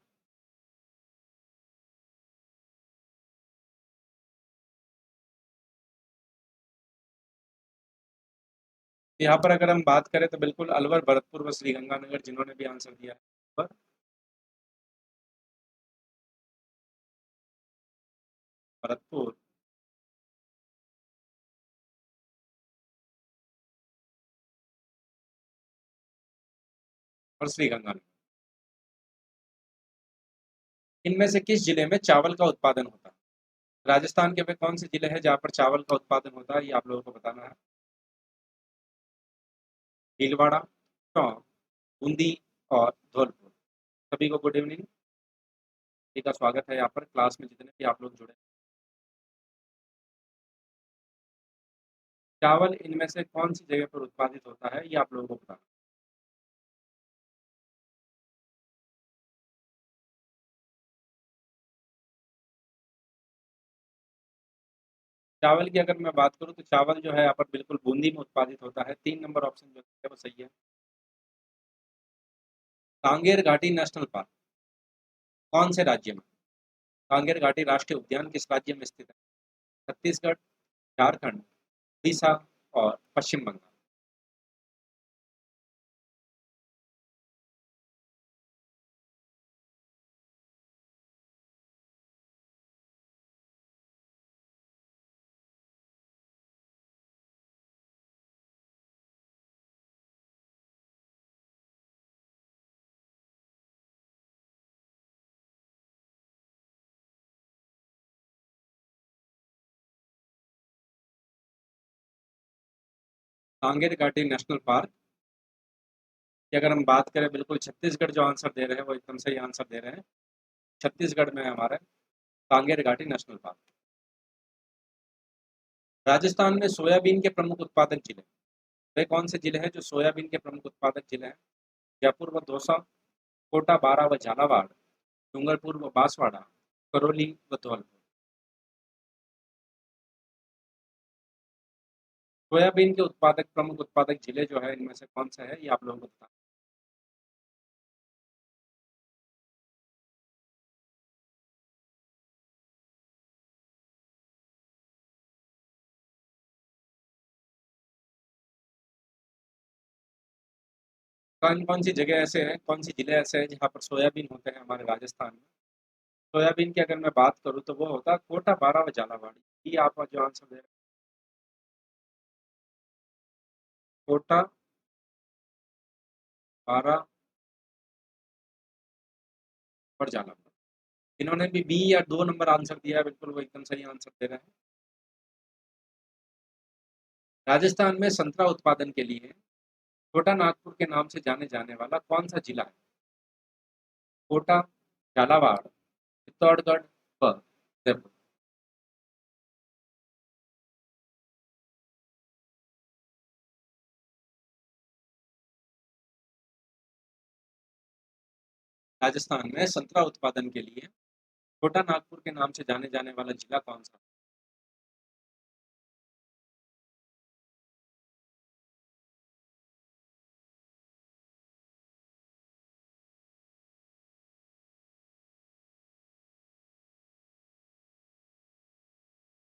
यहाँ पर अगर हम बात करें तो बिल्कुल अलवर, भरतपुर व श्रीगंगानगर जिन्होंने भी आंसर दिया है पर भरतपुर और श्रीगंगानगर। इनमें से किस जिले में चावल का उत्पादन होता है? राजस्थान के वे कौन से जिले हैं जहाँ पर चावल का उत्पादन होता है ये आप लोगों को बताना है। भीलवाड़ा, टोंक, बूंदी और धौलपुर। सभी को गुड इवनिंग, सभी का स्वागत है यहाँ पर क्लास में जितने भी आप लोग जुड़े। चावल इनमें से कौन सी जगह पर उत्पादित होता है ये आप लोगों को बताना। चावल की अगर मैं बात करूँ तो चावल जो है यहाँ पर बिल्कुल बूंदी में उत्पादित होता है। 3 नंबर ऑप्शन जो है वो सही है। कांगेर घाटी नेशनल पार्क कौन से राज्य में? कांगेर घाटी राष्ट्रीय उद्यान किस राज्य में स्थित है? छत्तीसगढ़, झारखंड, उड़ीसा और पश्चिम बंगाल। कांगेर घाटी नेशनल पार्क की अगर हम बात करें बिल्कुल छत्तीसगढ़ जो आंसर दे रहे हैं वो एकदम सही आंसर दे रहे हैं। छत्तीसगढ़ में है हमारा कांगेर घाटी नेशनल पार्क। राजस्थान में सोयाबीन के प्रमुख उत्पादक जिले, वे कौन से जिले हैं जो सोयाबीन के प्रमुख उत्पादक जिले हैं? जयपुर व दौसा, कोटा, बारा व झालावाड़, डूंगरपुर व बांसवाड़ा, करौली व धौलपुर। सोयाबीन के उत्पादक प्रमुख उत्पादक जिले जो है इनमें से कौन सा है ये आप लोगों को बताना। कौन कौन सी जगह ऐसे हैं, कौन सी जिले ऐसे हैं जहाँ पर सोयाबीन होते हैं हमारे राजस्थान में? सोयाबीन की अगर मैं बात करूँ तो वो होता है कोटा, बारां व झालावाड़। ये आप जो आंसर दे रहे हैं, कोटा, बारां और झालावाड़। इन्होंने भी बी या 2 नंबर आंसर दिया है, बिल्कुल वो एकदम सही आंसर दे रहे हैं। राजस्थान में संतरा उत्पादन के लिए छोटा नागपुर के नाम से जाने जाने वाला कौन सा जिला है? कोटा, झालावाड़, चित्तौड़गढ़ व जयपुर। राजस्थान में संतरा उत्पादन के लिए छोटा नागपुर के नाम से जाने जाने वाला जिला कौन सा?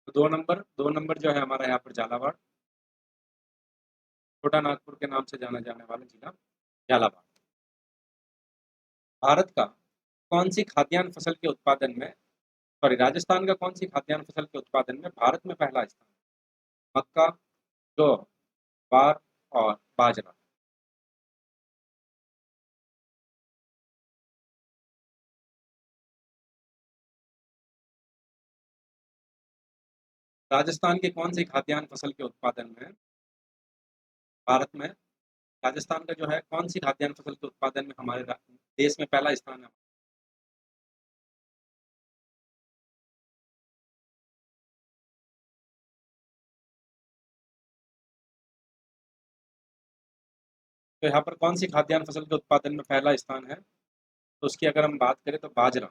तो 2 नंबर जो है हमारा यहाँ पर झालावाड़, छोटा नागपुर के नाम से जाना जाने वाला जिला झालावाड़। भारत का कौन सी खाद्यान्न फसल के उत्पादन में, सॉरी, राजस्थान का कौन सी खाद्यान्न फसल के उत्पादन में भारत में पहला स्थान? मक्का, जौ, ज्वार और बाजरा। राजस्थान की कौन सी खाद्यान्न फसल के उत्पादन में भारत में, राजस्थान का जो है कौन सी खाद्यान्न फसल के उत्पादन में हमारे देश में पहला स्थान है? तो यहाँ पर कौन सी खाद्यान्न फसल के उत्पादन में पहला स्थान है? तो उसकी अगर हम बात करें तो बाजरा,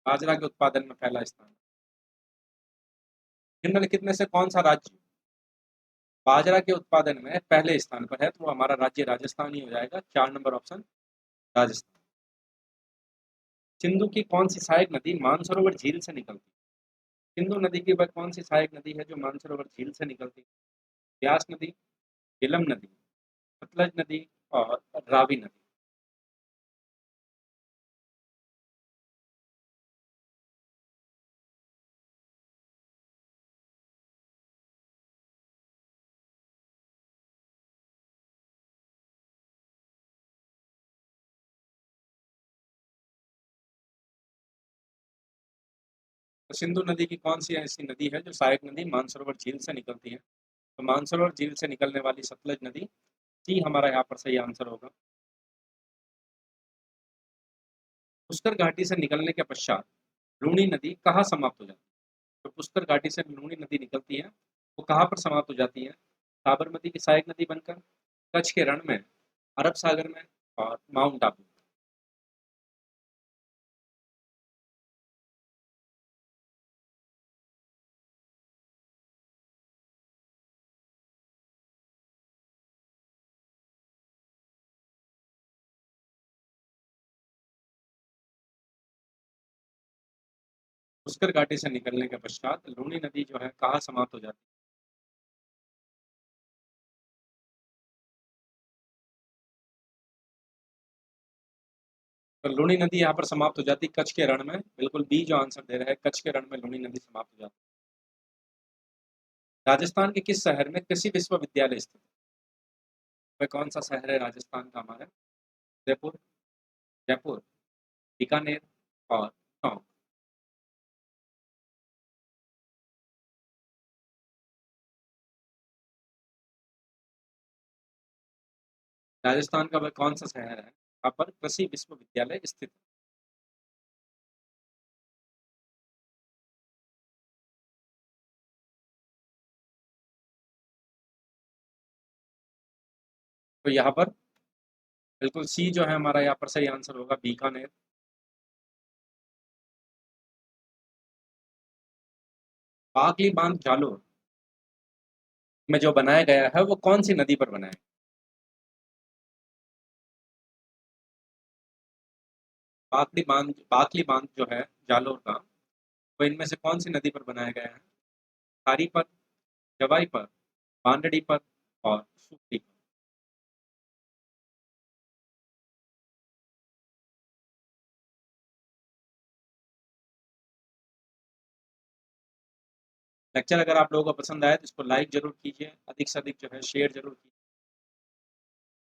बाजरा के उत्पादन में पहला स्थान है। निम्नलिखित में से कौन सा राज्य बाजरा के उत्पादन में पहले स्थान पर है? तो वो हमारा राज्य राजस्थान ही हो जाएगा। 4 नंबर ऑप्शन राजस्थान। सिंधु की कौन सी सहायक नदी मानसरोवर झील से निकलती है? सिंधु नदी की वह कौन सी सहायक नदी है जो मानसरोवर झील से निकलती है? ब्यास नदी, झेलम नदी, सतलज नदी और रावी नदी। तो सिंधु नदी की कौन सी ऐसी नदी है जो सहायक नदी मानसरोवर झील से निकलती है? तो मानसरोवर झील से निकलने वाली सतलज नदी ही हमारा यहाँ पर सही आंसर होगा। पुष्कर घाटी से निकलने के पश्चात लूनी नदी कहाँ समाप्त हो जाती है? तो पुष्कर घाटी से लूनी नदी निकलती है, वो कहाँ पर समाप्त हो जाती है? साबरमती की सहायक नदी बनकर, कच्छ के रण में, अरब सागर में और माउंट आबू। पुष्कर घाटी से निकलने के पश्चात लूनी नदी जो है कहाँ समाप्त हो जाती है? तो लूनी नदी यहाँ पर समाप्त हो जाती है कच्छ के रण में। बिल्कुल बी जो आंसर दे रहा है, कच्छ के रण में लूनी नदी समाप्त हो जाती है। राजस्थान के किस शहर में कृषि विश्वविद्यालय स्थित है? वह कौन सा शहर है राजस्थान का हमारा? जयपुर, जयपुर, बीकानेर और टोंक। राजस्थान का वह कौन सा शहर है जहाँ पर कृषि विश्वविद्यालय स्थित है? तो यहाँ पर बिल्कुल सी जो है हमारा यहाँ पर सही आंसर होगा, बीकानेर। बागली बांध जालोर में जो बनाया गया है वो कौन सी नदी पर बनाया है? बाकली बांध जो है जालोर का, वो इनमें से कौन सी नदी पर बनाया गया है? खारी पर, जवाई पर, बांदड़ी पर और सुक्ति। लेक्चर अगर आप लोगों को पसंद आए तो इसको लाइक जरूर कीजिए, अधिक से अधिक जो है शेयर जरूर कीजिए।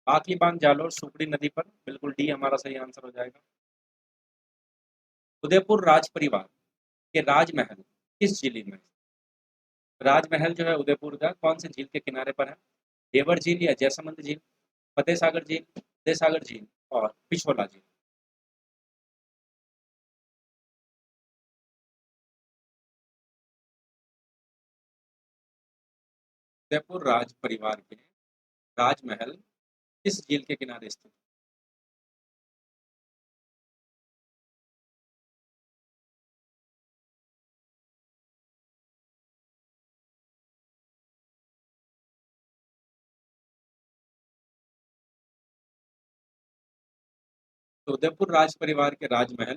बाकी बांध जालोर सुपड़ी नदी पर, बिल्कुल डी हमारा सही आंसर हो जाएगा। उदयपुर राज परिवार के राजमहल किस जिले में? राजमहल जो है उदयपुर का कौन से झील के किनारे पर है? देवर झील या जैसमंद झील, फतेह सागर झील, उदय सागर झील और पिछोला झील। उदयपुर राज परिवार के राजमहल किस झील के किनारे स्थित है? तो उदयपुर राज परिवार के राजमहल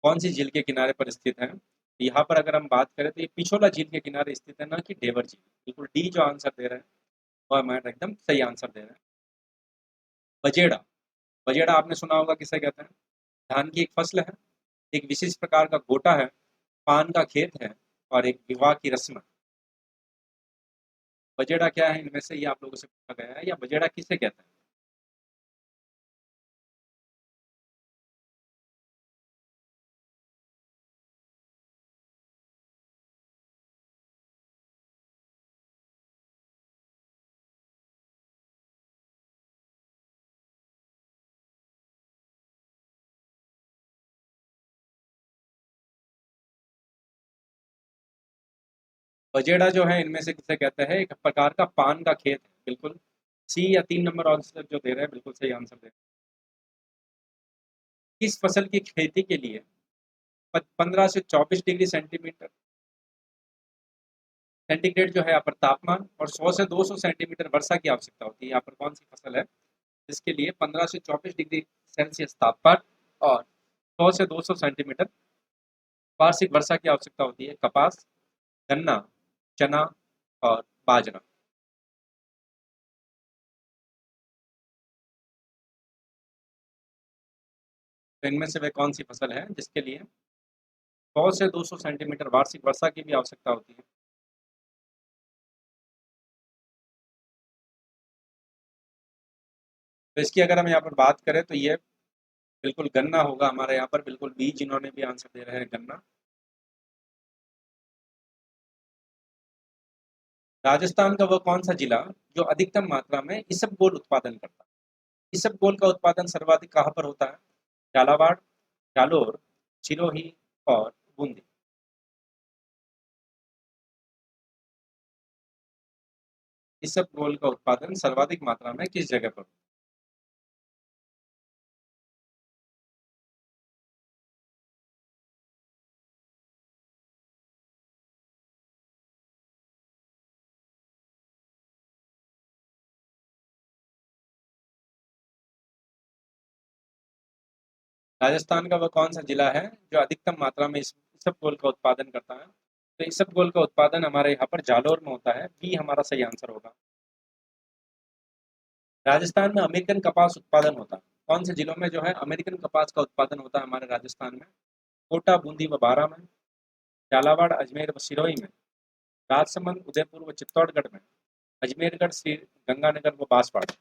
कौन सी झील के किनारे पर स्थित है? तो यहाँ पर अगर हम बात करें तो ये पिछोला झील के किनारे स्थित है, ना कि देवर झील। बिल्कुल डी जो आंसर दे रहे हैं वो हमारा एकदम सही आंसर दे रहे हैं। बजेड़ा, बजेड़ा आपने सुना होगा किसे कहते हैं? धान की एक फसल है, एक विशेष प्रकार का गोटा है, पान का खेत है और एक विवाह की रस्म है। बजेड़ा क्या है इनमें से, ये आप लोगों से पूछा गया है, या बजेड़ा किसे कहते हैं? बजेड़ा जो है इनमें से किसे कहते हैं? एक प्रकार का पान का खेत है। बिल्कुल सी, या 3 नंबर आंसर जो दे रहे हैं बिल्कुल सही आंसर दे रहे हैं। किस फसल की खेती के लिए 15 से 24 डिग्री सेंटीग्रेड जो है यहाँ पर तापमान और 100 से 200 सेंटीमीटर वर्षा की आवश्यकता होती है? यहाँ पर कौन सी फसल है जिसके लिए 15 से 24 डिग्री सेल्सियस तापमान और 100 से 200 सेंटीमीटर वार्षिक वर्षा की आवश्यकता होती है? कपास, गन्ना, चना और बाजरा। तो इनमें से वह कौन सी फसल है जिसके लिए 100 से 200 सेंटीमीटर वार्षिक वर्षा की भी आवश्यकता होती है? तो इसकी अगर हम यहाँ पर बात करें तो ये बिल्कुल गन्ना होगा हमारे यहाँ पर, बिल्कुल बी जिन्होंने भी आंसर दे रहे हैं गन्ना। राजस्थान का वह कौन सा जिला जो अधिकतम मात्रा में इसबगोल उत्पादन करता है? इसबगोल का उत्पादन सर्वाधिक कहाँ पर होता है? झालावाड़, जालोर, सिरोही और बूंदी। इसबगोल का उत्पादन सर्वाधिक मात्रा में किस जगह पर? राजस्थान का वह कौन सा जिला है जो अधिकतम मात्रा में इस इसबगोल का उत्पादन करता है? तो इसबगोल का उत्पादन हमारे यहाँ पर जालोर में होता है, बी हमारा सही आंसर होगा। राजस्थान में अमेरिकन कपास उत्पादन होता है कौन से जिलों में जो है अमेरिकन कपास का उत्पादन होता है हमारे राजस्थान में? कोटा, बूंदी व बारां में, झालावाड़, अजमेर व सिरोही में, राजसमंद, उदयपुर व चित्तौड़गढ़ में, अजमेरगढ़, श्री गंगानगर व बांसवाड़ा।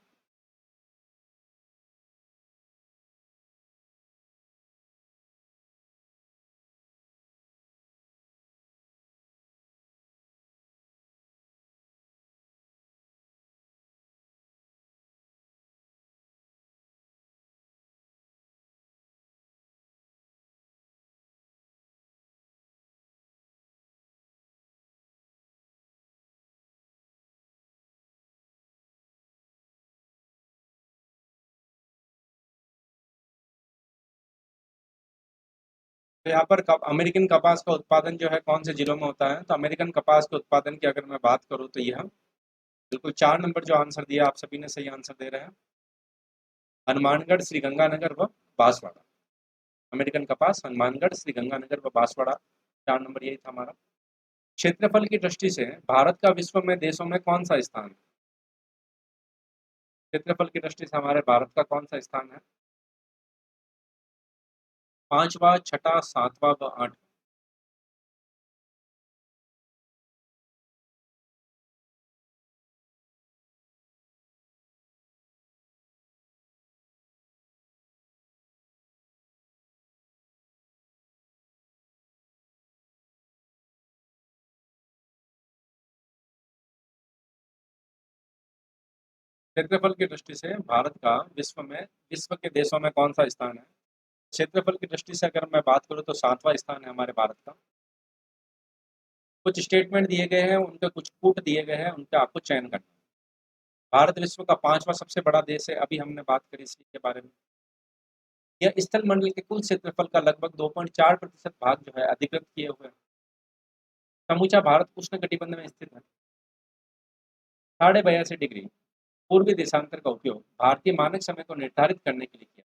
तो यहाँ पर अमेरिकन कपास का उत्पादन जो है कौन से जिलों में होता है? तो अमेरिकन कपास के उत्पादन की अगर मैं बात करूँ तो यह बिल्कुल 4 नंबर जो आंसर दिया आप सभी ने सही आंसर दे रहे हैं, हनुमानगढ़, श्री गंगानगर व बांसवाड़ा। अमेरिकन कपास हनुमानगढ़, श्री गंगानगर व बांसवाड़ा, 4 नंबर यही था हमारा। क्षेत्रफल की दृष्टि से भारत का विश्व में देशों में कौन सा स्थान है? क्षेत्रफल की दृष्टि से हमारे भारत का कौन सा स्थान है? पांचवा, छठा, सातवां व आठवां? क्षेत्रफल की दृष्टि से भारत का विश्व के देशों में कौन सा स्थान है? क्षेत्रफल की दृष्टि से अगर मैं बात करूँ तो सातवां स्थान है हमारे भारत का। कुछ स्टेटमेंट दिए गए हैं, उनके कुछ कूट दिए गए हैं, उनका आपको चयन करना है। भारत विश्व का पांचवा सबसे बड़ा देश है, अभी हमने बात करी इसी के बारे में। यह स्थल मंडल के कुल क्षेत्रफल का लगभग 2.4% भाग जो है अधिकृत किए हुए हैं। समूचा भारत उष्ण कटिबंध में स्थित है। 82.5 डिग्री पूर्वी देशांतर का उपयोग भारतीय मानक समय को निर्धारित करने के लिए किया।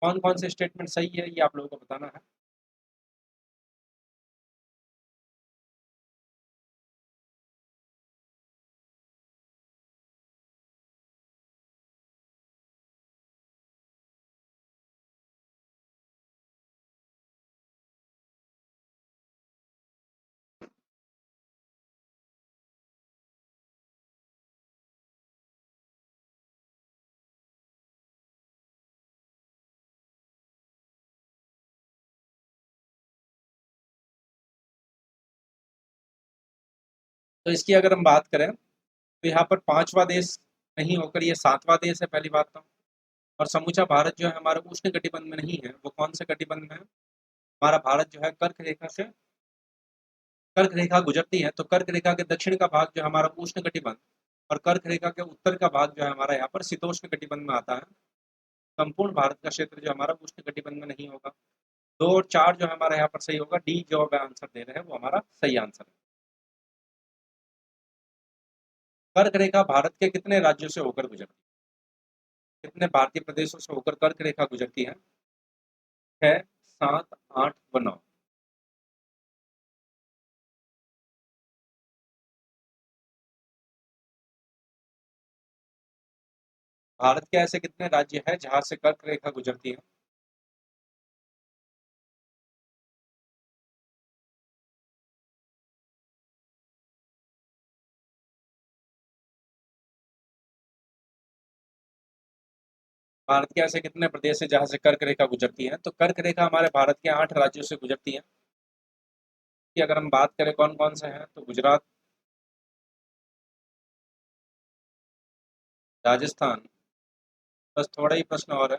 कौन कौन से स्टेटमेंट सही है ये आप लोगों को बताना है। तो इसकी अगर हम बात करें तो यहाँ पर पांचवा देश नहीं होकर ये सातवां देश है, पहली बात तो। और समूचा भारत जो है हमारे उष्ण कटिबंध में नहीं है। वो कौन से कटिबंध में है? हमारा भारत जो है कर्क रेखा गुजरती है, तो कर्क रेखा के दक्षिण का भाग जो है हमारा उष्ण कटिबंध, और कर्क रेखा के उत्तर का भाग जो है हमारा यहाँ पर शीतोष्ण कटिबंध में आता है। संपूर्ण भारत का क्षेत्र जो हमारा उष्ण कटिबंध में नहीं होगा। 2 और 4 जो है हमारा यहाँ पर सही होगा। डी जो आप आंसर दे रहे हैं वो हमारा सही आंसर है। कर्क रेखा भारत के कितने राज्यों से होकर गुजरती है? कितने भारतीय प्रदेशों से होकर कर्क रेखा गुजरती है? 6, 7, 8 व 9? भारत के ऐसे कितने राज्य हैं जहां से कर्क रेखा गुजरती है? भारत के ऐसे कितने प्रदेश है जहां से कर्क रेखा गुजरती है? तो कर्क रेखा हमारे भारत के 8 राज्यों से गुजरती है। कि अगर हम बात करें कौन कौन से हैं, तो गुजरात, राजस्थान, बस थोड़ा ही प्रश्न और है,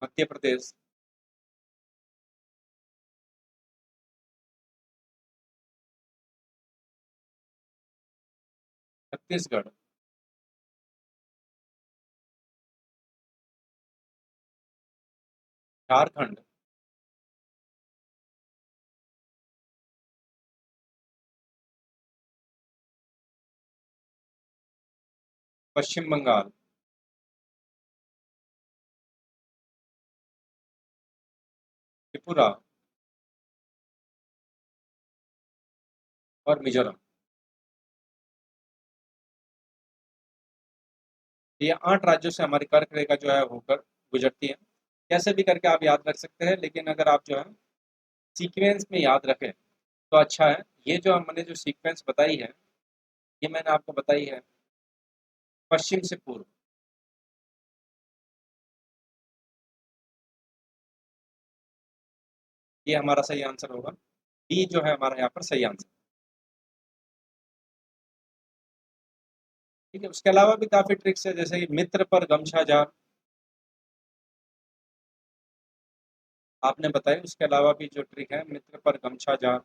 मध्य प्रदेश, छत्तीसगढ़, झारखंड, पश्चिम बंगाल, त्रिपुरा और मिजोरम। ये 8 राज्यों से हमारी कर्क रेखा जो है होकर गुजरती है। कैसे भी करके आप याद रख सकते हैं, लेकिन अगर आप जो है सीक्वेंस में याद रखें तो अच्छा है। ये जो हमने जो सीक्वेंस बताई है, ये मैंने आपको बताई है पश्चिम से पूर्व। ये हमारा सही आंसर होगा। डी जो है हमारा यहाँ पर सही आंसर। ठीक है, उसके अलावा भी काफी ट्रिक्स है, जैसे कि मित्र पर गमछा जा, आपने बताई। उसके अलावा भी जो ट्रिक है, मित्र पर गमछा जा,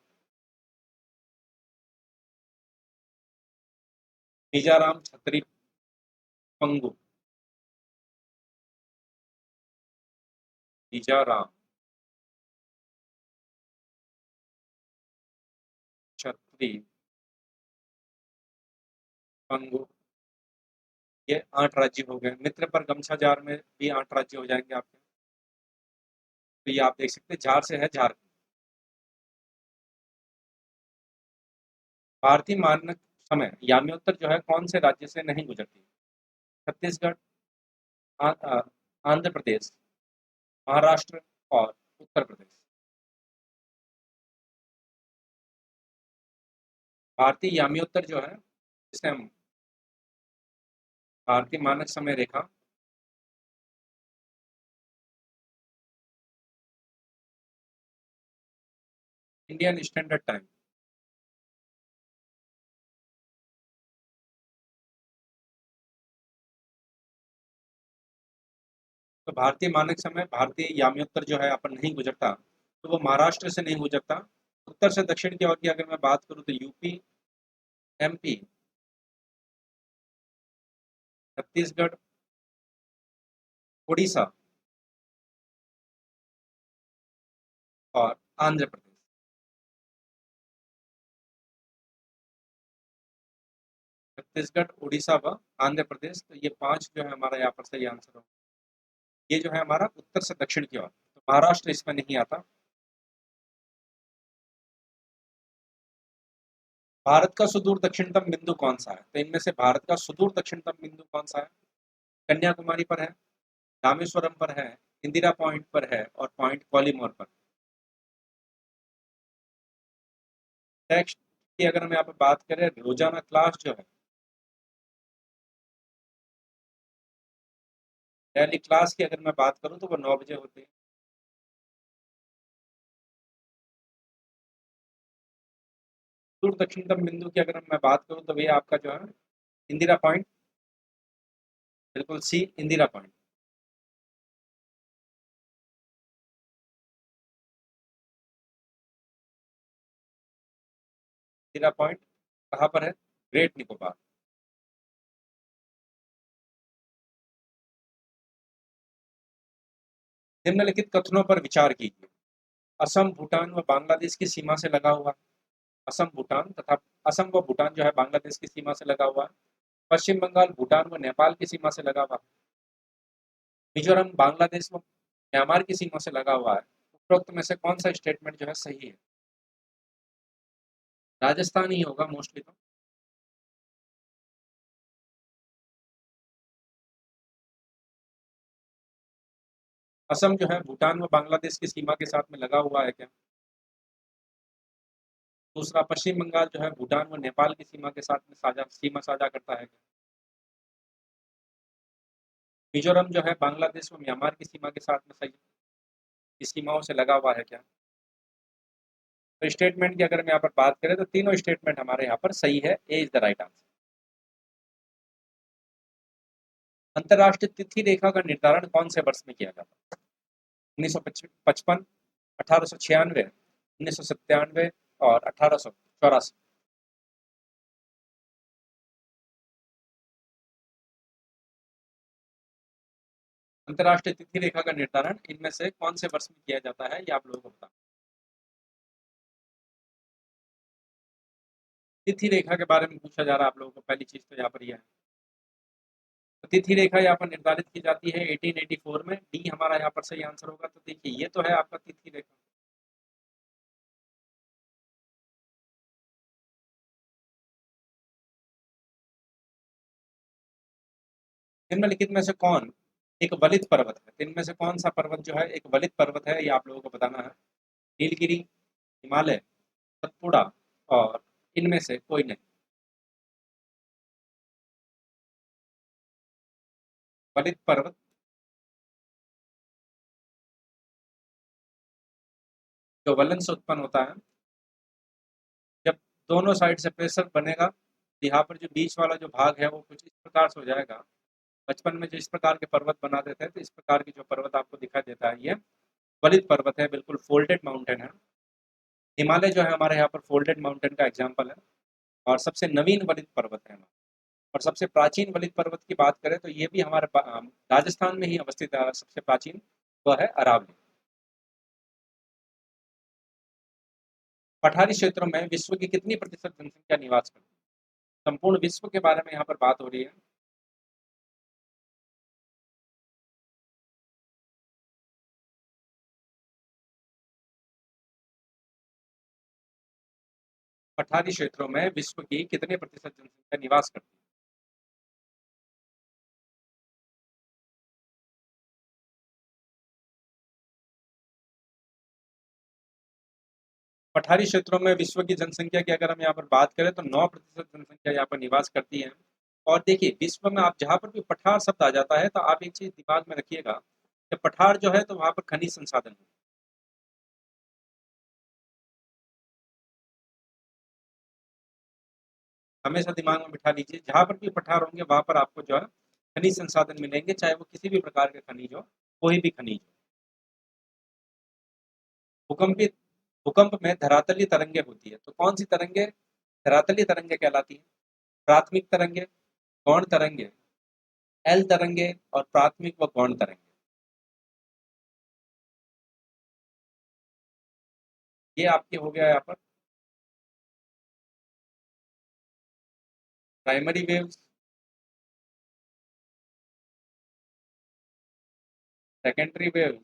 बीजाराम छतरी पंगु, बीजाराम छतरी पंगु। ये 8 राज्य हो गए। मित्र पर गमछा जार में भी 8 राज्य हो जाएंगे आपके। तो ये आप देख सकते हैं, झार से है झारखंड। भारतीय मानक समय याम्योत्तर जो है कौन से राज्य से नहीं गुजरती? छत्तीसगढ़, आंध्र प्रदेश, महाराष्ट्र और उत्तर प्रदेश। भारतीय याम्योत्तर जो है, जिसे हम भारतीय मानक समय रेखा, इंडियन स्टैंडर्ड टाइम। तो भारतीय मानक समय, भारतीय याम्योत्तर जो है अपन नहीं गुजरता, तो वो महाराष्ट्र से नहीं गुजरता। उत्तर से दक्षिण की ओर की अगर मैं बात करूँ तो यूपी, एमपी, छत्तीसगढ़, उड़ीसा और आंध्र प्रदेश। छत्तीसगढ़, उड़ीसा व आंध्र प्रदेश, तो ये पांच जो है हमारा यहाँ पर सही आंसर होगा। ये जो है हमारा उत्तर से दक्षिण की ओर, तो महाराष्ट्र इसमें नहीं आता। भारत का सुदूर दक्षिणतम बिंदु कौन सा है? तो इनमें से भारत का सुदूर दक्षिणतम बिंदु कौन सा है? कन्याकुमारी पर है, रामेश्वरम पर है, इंदिरा पॉइंट पर है और पॉइंट कॉलीमोर पर। टेक्स्ट की अगर हम यहाँ पर बात करें, रोजाना क्लास जो है, डेली क्लास की अगर मैं बात करूँ तो वो 9 बजे होती है। सुदूर दक्षिणतम बिंदु की अगर मैं बात करूँ तो भैया आपका जो है इंदिरा पॉइंट, बिल्कुल सी, इंदिरा पॉइंट। इंदिरा पॉइंट कहाँ पर है? ग्रेट निकोबार। निम्नलिखित कथनों पर विचार कीजिए। असम, भूटान व बांग्लादेश की सीमा से लगा हुआ है। असम, भूटान तथा असम व भूटान जो है बांग्लादेश की सीमा से लगा हुआ है। पश्चिम बंगाल, भूटान व नेपाल की सीमा से लगा हुआ है। मिजोरम, बांग्लादेश व म्यांमार की सीमा से लगा हुआ है। उपरोक्त में से कौन सा स्टेटमेंट जो है सही है? राजस्थान ही होगा मोस्टली तो। असम जो है भूटान व बांग्लादेश की सीमा के साथ में लगा हुआ है क्या? दूसरा, पश्चिम बंगाल जो है भूटान व नेपाल की सीमा के साथ में सीमा साझा करता है क्या? मिजोरम जो है बांग्लादेश व म्यांमार की सीमा के साथ में सही की सीमाओं से लगा हुआ है क्या? तो स्टेटमेंट की अगर हम यहाँ पर बात करें तो तीनों स्टेटमेंट हमारे यहाँ पर सही है। ए इज द राइट आंसर। अंतरराष्ट्रीय तिथि रेखा का निर्धारण कौन से वर्ष में किया जाता है? 1955, 1896, 1997 और 1884। अंतरराष्ट्रीय तिथि रेखा का निर्धारण इनमें से कौन से वर्ष में किया जाता है, ये आप लोगों को बताना। तिथि रेखा के बारे में पूछा जा रहा है आप लोगों को, पहली चीज तो यहाँ पर यह है। तो तिथि रेखा यहाँ पर निर्धारित की जाती है 1884 में। डी हमारा यहाँ पर सही आंसर होगा। तो देखिए ये तो है आपका तिथि रेखा। निम्नलिखित में से कौन एक वलित पर्वत है? तो इनमें से कौन सा पर्वत जो है एक वलित पर्वत है, ये आप लोगों को बताना है। नीलगिरी, हिमालय, सतपुड़ा और इनमें से कोई नहीं। वलित पर्वत जो वलन से उत्पन्न होता है, जब दोनों साइड से प्रेशर बनेगा तो यहाँ पर जो बीच वाला जो भाग है वो कुछ इस प्रकार से हो जाएगा। बचपन में जो इस प्रकार के पर्वत बनाते थे, तो इस प्रकार की जो पर्वत आपको दिखाई देता है, ये वलित पर्वत है, बिल्कुल फोल्डेड माउंटेन है। हिमालय जो है हमारे यहाँ पर फोल्डेड माउंटेन का एग्जाम्पल है और सबसे नवीन वलित पर्वत है। और सबसे प्राचीन वलित पर्वत की बात करें तो ये भी हमारे राजस्थान में ही अवस्थित है। सबसे प्राचीन वह है अरावली। पठारी क्षेत्रों में विश्व की कितनी प्रतिशत जनसंख्या निवास करती है? संपूर्ण विश्व के बारे में यहाँ पर बात हो रही है। पठारी क्षेत्रों में विश्व की कितने प्रतिशत जनसंख्या निवास करती है? पठारी क्षेत्रों में विश्व की जनसंख्या की अगर हम यहाँ पर बात करें तो 9% जनसंख्या यहाँ पर निवास करती है। और देखिए विश्व में आप जहाँ पर भी पठार शब्द आ जाता है तो आप एक चीज दिमाग में रखिएगा कि पठार जो है तो वहाँ पर खनिज संसाधन है। हमेशा दिमाग में बिठा लीजिए, जहाँ पर भी पठार होंगे वहाँ पर आपको जो है खनिज संसाधन मिलेंगे, चाहे वो किसी भी प्रकार के खनिज हो, कोई भी खनिज हो। भूकंपी भूकंप में धरातलीय तरंगे होती है, तो कौन सी तरंगे धरातलीय तरंगे कहलाती है? प्राथमिक तरंगे, गौण तरंगे, एल तरंगे और प्राथमिक व गौण तरंगे। ये आपके हो गया यहाँ पर primary waves, secondary wave,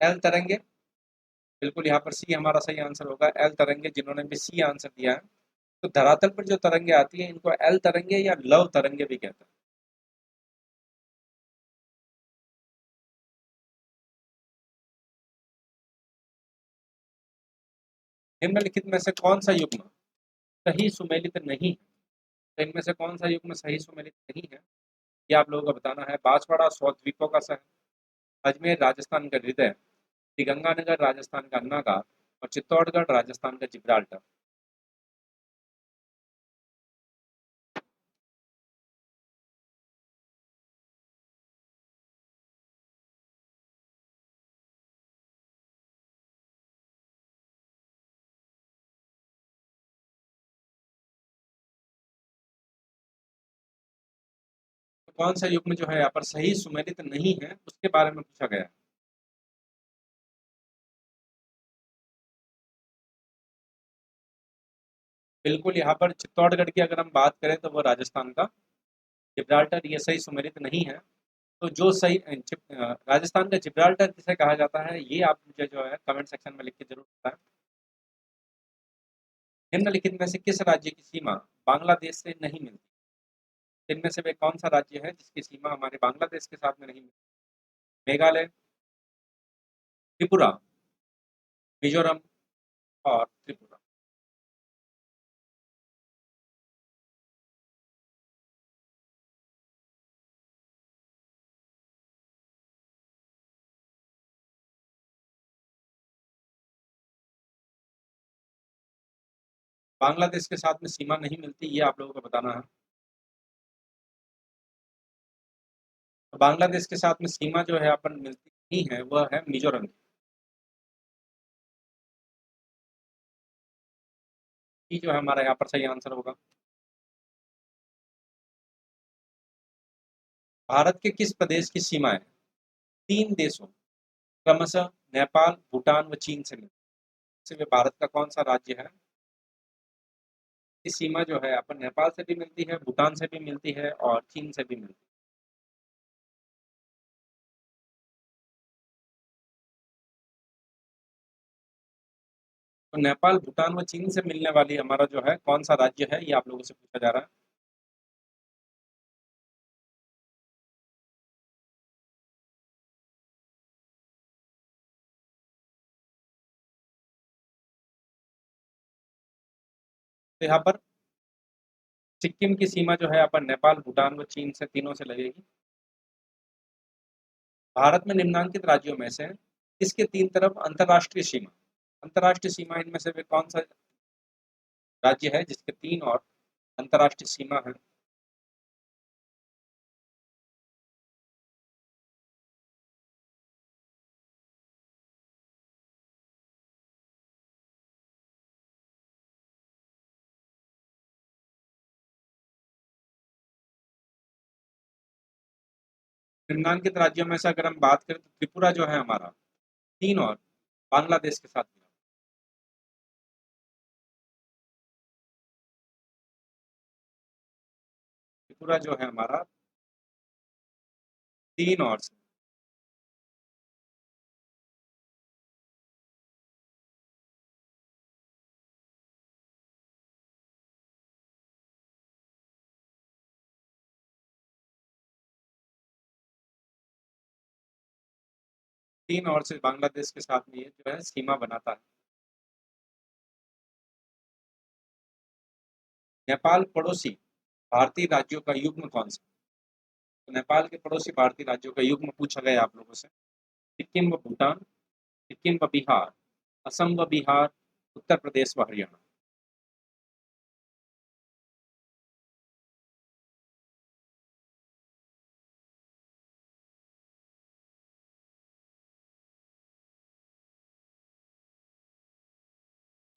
L तरंगे। बिल्कुल यहाँ पर सी हमारा सही आंसर होगा, एल तरंगे। जिन्होंने भी सी आंसर दिया है, तो धरातल पर जो तरंगे आती है इनको एल तरंगे या लव तरंगे भी कहते हैं। निम्नलिखित में से कौन सा युग्म सही सुमेलित नहीं है? तो इनमें से कौन सा युग्म सही सुमेलित नहीं है, ये आप लोगों को बताना है। बांसवाड़ा 100 द्वीपों का शहर, अजमेर राजस्थान का हृदय, श्रीगंगानगर राजस्थान का नागार और चित्तौड़गढ़ राजस्थान का जिब्राल्टर। तो कौन सा युग्म जो है यहाँ पर सही सुमेलित नहीं है उसके बारे में पूछा गया है। बिल्कुल यहाँ पर चित्तौड़गढ़ की अगर हम बात करें तो वो राजस्थान का, जिब्राल्टर ये सही सुमेलित नहीं है। तो जो सही राजस्थान का जिब्राल्टर किसे कहा जाता है, ये आप मुझे जो है कमेंट सेक्शन में लिख के जरूर बताएं। निम्नलिखित में से किस राज्य की सीमा बांग्लादेश से नहीं मिलती? इनमें से वे कौन सा राज्य है जिसकी सीमा हमारे बांग्लादेश के साथ में नहीं मिलती? मेघालय, त्रिपुरा, मिजोरम और त्रिपुरा। बांग्लादेश के साथ में सीमा नहीं मिलती, ये आप लोगों को बताना है। तो बांग्लादेश के साथ में सीमा जो है अपन मिलती नहीं है, वह है मिजोरम की। ये जो है हमारा यहाँ पर सही आंसर होगा। भारत के किस प्रदेश की सीमाएं तीन देशों क्रमशः नेपाल, भूटान व चीन से मिलती है? वे भारत का कौन सा राज्य है? इस सीमा जो है अपन नेपाल से भी मिलती है, भूटान से भी मिलती है और चीन से भी मिलती है। तो नेपाल, भूटान व चीन से मिलने वाली हमारा जो है कौन सा राज्य है, ये आप लोगों से पूछा जा रहा है। तो यहाँ पर सिक्किम की सीमा जो है अपन नेपाल, भूटान व चीन से तीनों से लगेगी। भारत में निम्नांकित राज्यों में से इसके तीन तरफ अंतर्राष्ट्रीय सीमा इनमें से वे कौन सा राज्य है जिसके तीन और अंतर्राष्ट्रीय सीमा है? निम्नांकित राज्यों में से अगर हम बात करें तो त्रिपुरा जो है हमारा तीन और बांग्लादेश के साथ मिला। त्रिपुरा जो है हमारा तीन और से। 3 ओर से बांग्लादेश के साथ में ये जो है सीमा बनाता है। नेपाल पड़ोसी भारतीय राज्यों का युग्म कौन सा? तो नेपाल के पड़ोसी भारतीय राज्यों का युग्म पूछा गया आप लोगों से। सिक्किम व भूटान, सिक्किम व बिहार, असम व बिहार, उत्तर प्रदेश व हरियाणा।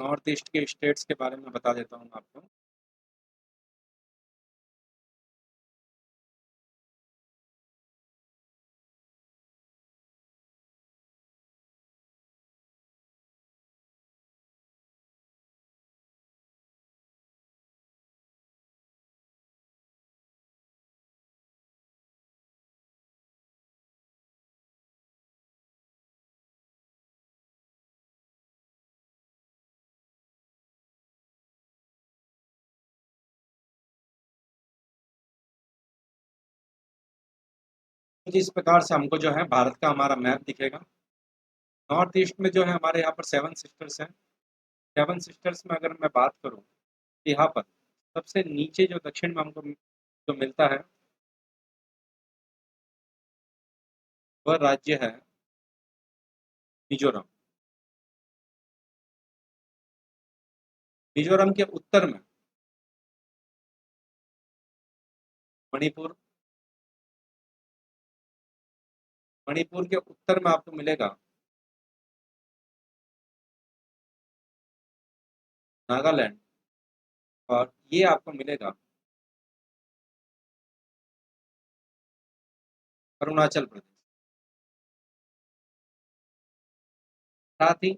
नॉर्थ ईस्ट के स्टेट्स के बारे में बता देता हूँ आपको। कुछ इस प्रकार से हमको जो है भारत का हमारा मैप दिखेगा। नॉर्थ ईस्ट में जो है हमारे यहाँ पर 7 सिस्टर्स हैं। 7 सिस्टर्स में अगर मैं बात करूँ, तो यहाँ पर सबसे नीचे जो दक्षिण में हमको जो मिलता है, वह राज्य है मिजोरम। मिजोरम के उत्तर में मणिपुर, मणिपुर के उत्तर में आपको मिलेगा नागालैंड, और ये आपको मिलेगा अरुणाचल प्रदेश। साथ ही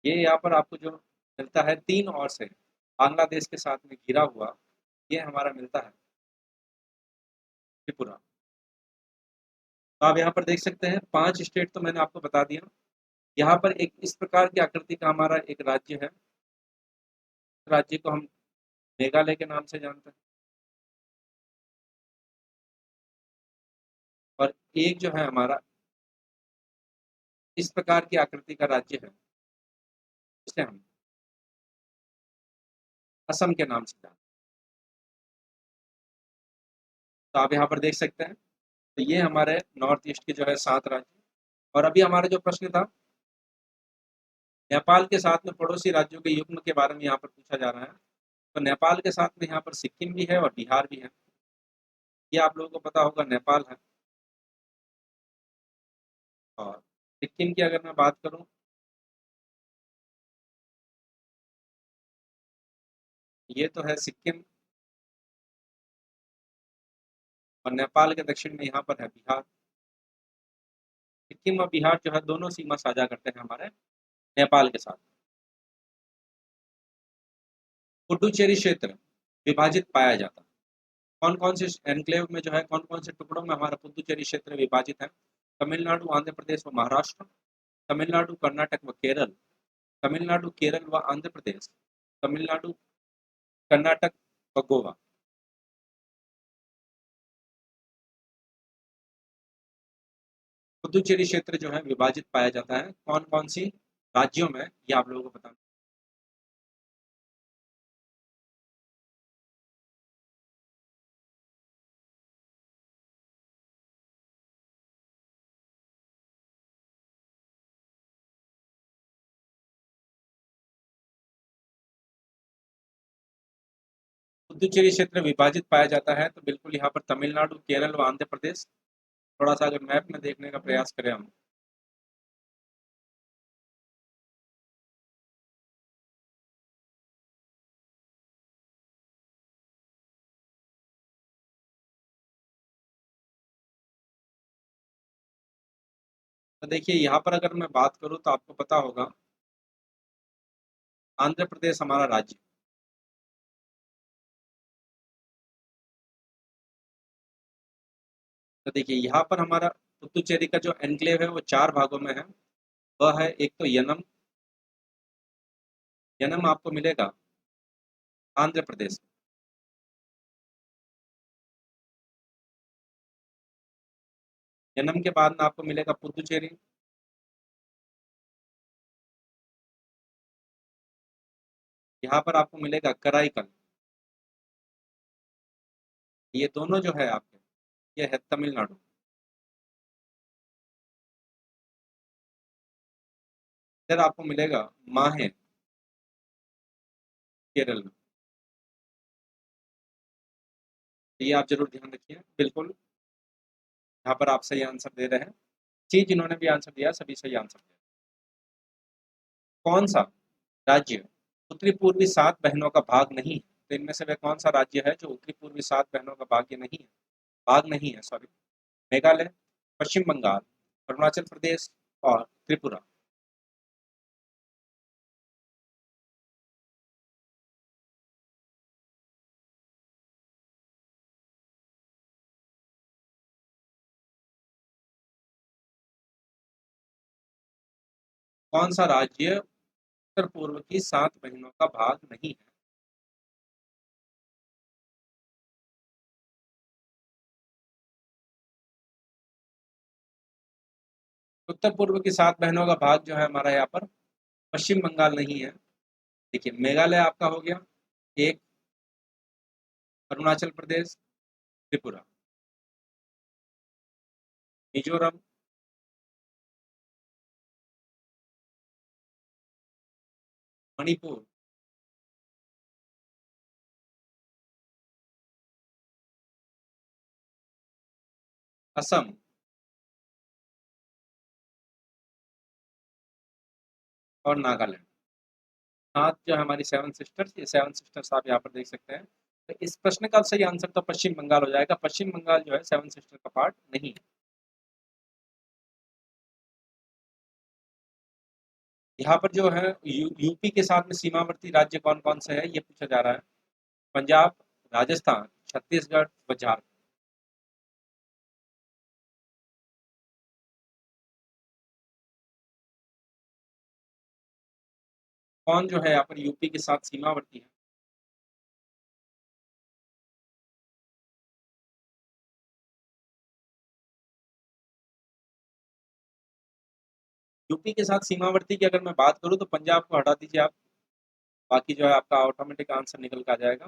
ये यहाँ पर आपको जो मिलता है 3 ओर से बांग्लादेश के साथ में घिरा हुआ, ये हमारा मिलता है त्रिपुरा। तो आप यहाँ पर देख सकते हैं 5 स्टेट तो मैंने आपको बता दिया। यहाँ पर एक इस प्रकार की आकृति का हमारा एक राज्य है। राज्य को हम मेघालय के नाम से जानते हैं। और एक जो है हमारा इस प्रकार की आकृति का राज्य है, जिसे हम असम के नाम से जानते हैं। तो आप यहाँ पर देख सकते हैं, तो ये हमारे नॉर्थ ईस्ट के जो है 7 राज्य। और अभी हमारा जो प्रश्न था, नेपाल के साथ में पड़ोसी राज्यों के युग्म के बारे में यहाँ पर पूछा जा रहा है। तो नेपाल के साथ में यहाँ पर सिक्किम भी है और बिहार भी है। ये आप लोगों को पता होगा, नेपाल है। और सिक्किम की अगर मैं बात करूँ, ये तो है सिक्किम। और नेपाल के दक्षिण में यहाँ पर है बिहार। सिक्किम और बिहार जो है दोनों सीमा साझा करते हैं हमारे नेपाल के साथ। पुडुचेरी क्षेत्र विभाजित पाया जाता है। कौन कौन से एनक्लेव में जो है, कौन कौन से टुकड़ों में हमारा पुडुचेरी क्षेत्र विभाजित है? तमिलनाडु, आंध्र प्रदेश व महाराष्ट्र, तमिलनाडु, कर्नाटक व केरल, तमिलनाडु, केरल व आंध्र प्रदेश, तमिलनाडु, कर्नाटक व गोवा। पुडुचेरी क्षेत्र जो है विभाजित पाया जाता है कौन कौन सी राज्यों में, ये आप लोगों को बताना। पुडुचेरी क्षेत्र विभाजित पाया जाता है, तो बिल्कुल यहाँ पर तमिलनाडु, केरल व आंध्र प्रदेश। थोड़ा सा अगर मैप में देखने का प्रयास करें हम, तो देखिए यहाँ पर अगर मैं बात करूँ तो आपको पता होगा आंध्र प्रदेश हमारा राज्य। तो देखिए यहाँ पर हमारा पुडुचेरी का जो एनक्लेव है वो 4 भागों में है। वह है, एक तो यनम। यनम आपको मिलेगा आंध्र प्रदेश में। यनम के बाद में आपको मिलेगा पुडुचेरी। यहाँ पर आपको मिलेगा कराईकल। ये दोनों जो है आपके, ये है तमिलनाडु। इधर आपको मिलेगा माहे, केरल में। तो ये आप जरूर ध्यान रखिए। बिल्कुल, यहाँ पर आप सही आंसर दे रहे हैं। जी, जिन्होंने भी आंसर दिया सभी सही आंसर दिया। कौन सा राज्य उत्तरी पूर्वी सात बहनों का भाग नहीं है? तो इनमें से वह कौन सा राज्य है जो उत्तरी पूर्वी सात बहनों का भाग्य नहीं है, भाग नहीं है, सॉरी। मेघालय, पश्चिम बंगाल, अरुणाचल प्रदेश और त्रिपुरा। कौन सा राज्य उत्तर पूर्व की सात बहनों का भाग नहीं है? उत्तर पूर्व की सात बहनों का भाग जो है हमारा यहाँ पर पश्चिम बंगाल नहीं है। देखिए, मेघालय आपका हो गया एक, अरुणाचल प्रदेश, त्रिपुरा, मिजोरम, मणिपुर, असम और नागालैंड। सात जो है हमारी सेवन सिस्टर्स, ये सेवन सिस्टर्स आप यहाँ पर देख सकते हैं। तो इस प्रश्न का सही आंसर तो पश्चिम बंगाल हो जाएगा। पश्चिम बंगाल जो है सेवन सिस्टर का पार्ट नहीं है। यहाँ पर जो है यूपी के साथ में सीमावर्ती राज्य कौन कौन से है ये पूछा जा रहा है। पंजाब, राजस्थान, छत्तीसगढ़ व झारखंड। कौन जो है यहाँ पर यूपी के साथ सीमावर्ती है? यूपी के साथ सीमावर्ती की अगर मैं बात करूँ तो पंजाब को हटा दीजिए आप। बाकी जो है आपका ऑटोमेटिक आंसर निकल कर आ जाएगा।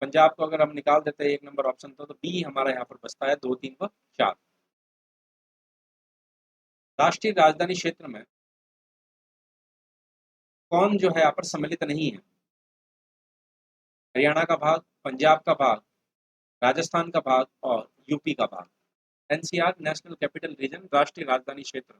पंजाब को अगर हम निकाल देते हैं एक नंबर ऑप्शन तो बी हमारा यहाँ पर बचता है, दो तीन व चार। राष्ट्रीय राजधानी क्षेत्र में कौन जो है यहाँ पर सम्मिलित नहीं है? हरियाणा का भाग, पंजाब का भाग, राजस्थान का भाग और यूपी का भाग। एनसीआर, नेशनल कैपिटल रीजन, राष्ट्रीय राजधानी क्षेत्र।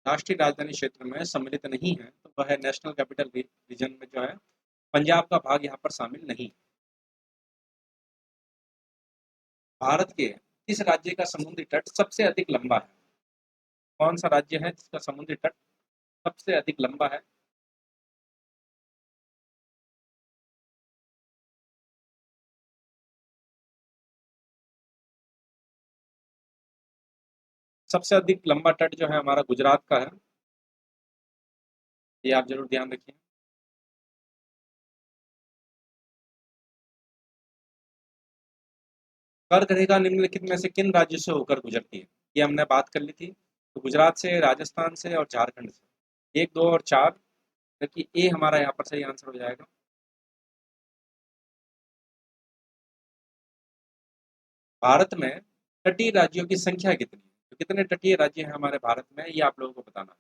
राष्ट्रीय राजधानी क्षेत्र में सम्मिलित नहीं है तो वह नेशनल कैपिटल रीजन में जो है पंजाब का भाग यहाँ पर शामिल नहीं। भारत के किस राज्य का समुद्री तट सबसे अधिक लंबा है? कौन सा राज्य है जिसका समुद्री तट सबसे अधिक लंबा है? सबसे अधिक लंबा तट जो है हमारा गुजरात का है। ये आप जरूर ध्यान रखिए। कर्क रेखा निम्नलिखित में से किन राज्यों से होकर गुजरती है? ये हमने बात कर ली थी। तो गुजरात से, राजस्थान से और झारखंड से। एक, दो और चार, जबकि ए हमारा यहाँ पर सही आंसर हो जाएगा। भारत में तटीय राज्यों की संख्या कितनी है? तो कितने तटीय राज्य हैं हमारे भारत में, ये आप लोगों को बताना है।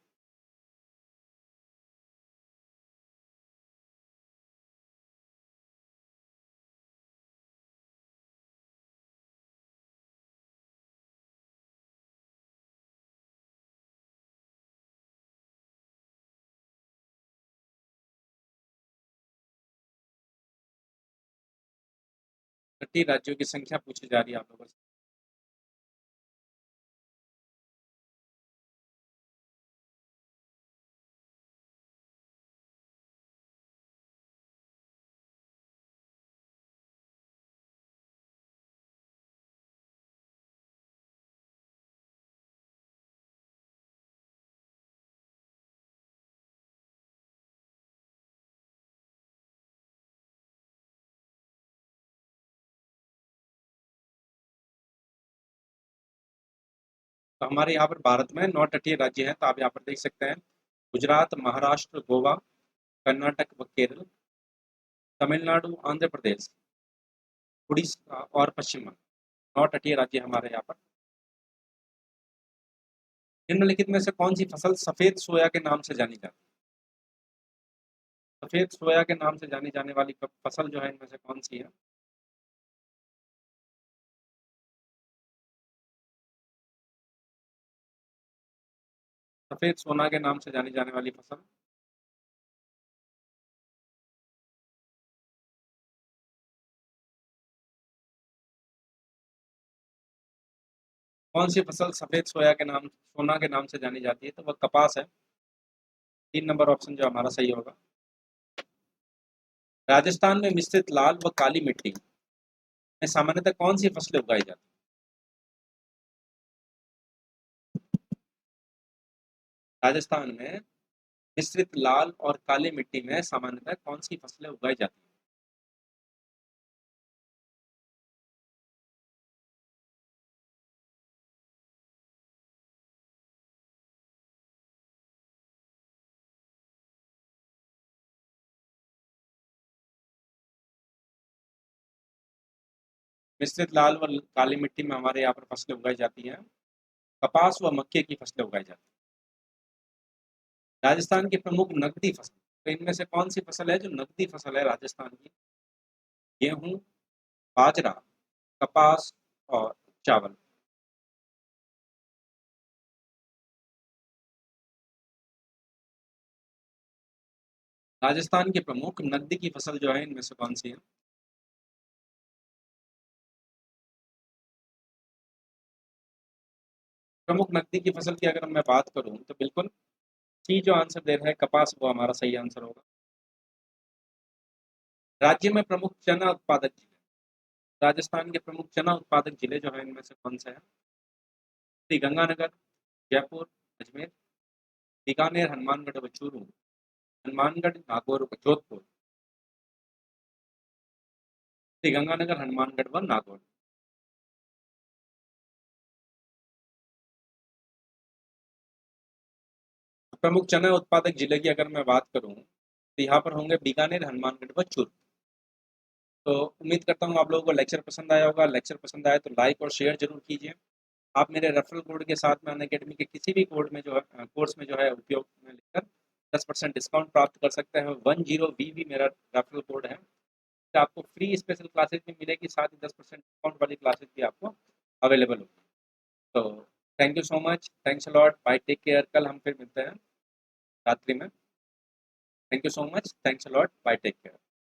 तटीय राज्यों की संख्या पूछी जा रही है आप लोगों से। तो हमारे यहाँ पर भारत में 9 तटीय राज्य हैं, तो आप यहाँ पर देख सकते हैं गुजरात, महाराष्ट्र, गोवा, कर्नाटक व केरल, तमिलनाडु, आंध्र प्रदेश, उड़ीसा और पश्चिम बंगाल। 9 तटीय राज्य हमारे यहाँ पर। निम्नलिखित में से कौन सी फसल सफेद सोया के नाम से जानी जाती है? सफेद सोया के नाम से जानी जाने वाली फसल जो है इनमें से कौन सी है? सफेद सोना के नाम से जानी जाने वाली फसल। कौन सी फसल सफेद सोया के नाम सोना के नाम से जानी जाती है? तो वह कपास है। 3 नंबर ऑप्शन जो हमारा सही होगा। राजस्थान में मिश्रित लाल व काली मिट्टी में सामान्यतः कौन सी फसलें उगाई जाती है? राजस्थान में मिश्रित लाल और काली मिट्टी में सामान्यतः कौन सी फसलें उगाई जाती हैं? मिश्रित लाल व काली मिट्टी में हमारे यहाँ पर फसलें उगाई जाती हैं। कपास व मक्के की फसलें उगाई जाती हैं। राजस्थान की प्रमुख नकदी फसल, तो इनमें से कौन सी फसल है जो नकदी फसल है राजस्थान की? गेहूं, बाजरा, कपास और चावल। राजस्थान की प्रमुख नकदी की फसल जो है इनमें से कौन सी है? प्रमुख नकदी की फसल की अगर मैं बात करूं तो बिल्कुल सी जो आंसर दे रहा है कपास, वो हमारा सही आंसर होगा। राज्य में प्रमुख चना उत्पादक जिले, राजस्थान के प्रमुख चना उत्पादक जिले जो है इनमें से कौन से हैं? श्री गंगानगर, जयपुर, अजमेर, बीकानेर, हनुमानगढ़ व चूरू। हनुमानगढ़, नागौर व जोधपुर। श्री गंगानगर, हनुमानगढ़ व नागौर। प्रमुख चना उत्पादक जिले की अगर मैं बात करूं तो यहाँ पर होंगे बीकानेर, हनुमानगढ़ व चूरू। तो उम्मीद करता हूँ आप लोगों को लेक्चर पसंद आया होगा। लेक्चर पसंद आया तो लाइक और शेयर जरूर कीजिए। आप मेरे रेफरल कोड के साथ में अनअकैडमी के किसी भी कोड में जो है कोर्स में जो है उपयोग में लेकर 10% डिस्काउंट प्राप्त कर सकते हैं। 10VV मेरा रेफरल कोड है। तो आपको फ्री स्पेशल क्लासेस भी मिलेगी, साथ ही 10% डिस्काउंट वाली क्लासेस भी आपको अवेलेबल होगी। तो thank you so much, thanks a lot, bye, take care. कल हम फिर मिलते हैं रात्रि में। Thank you so much, thanks a lot, bye, take care.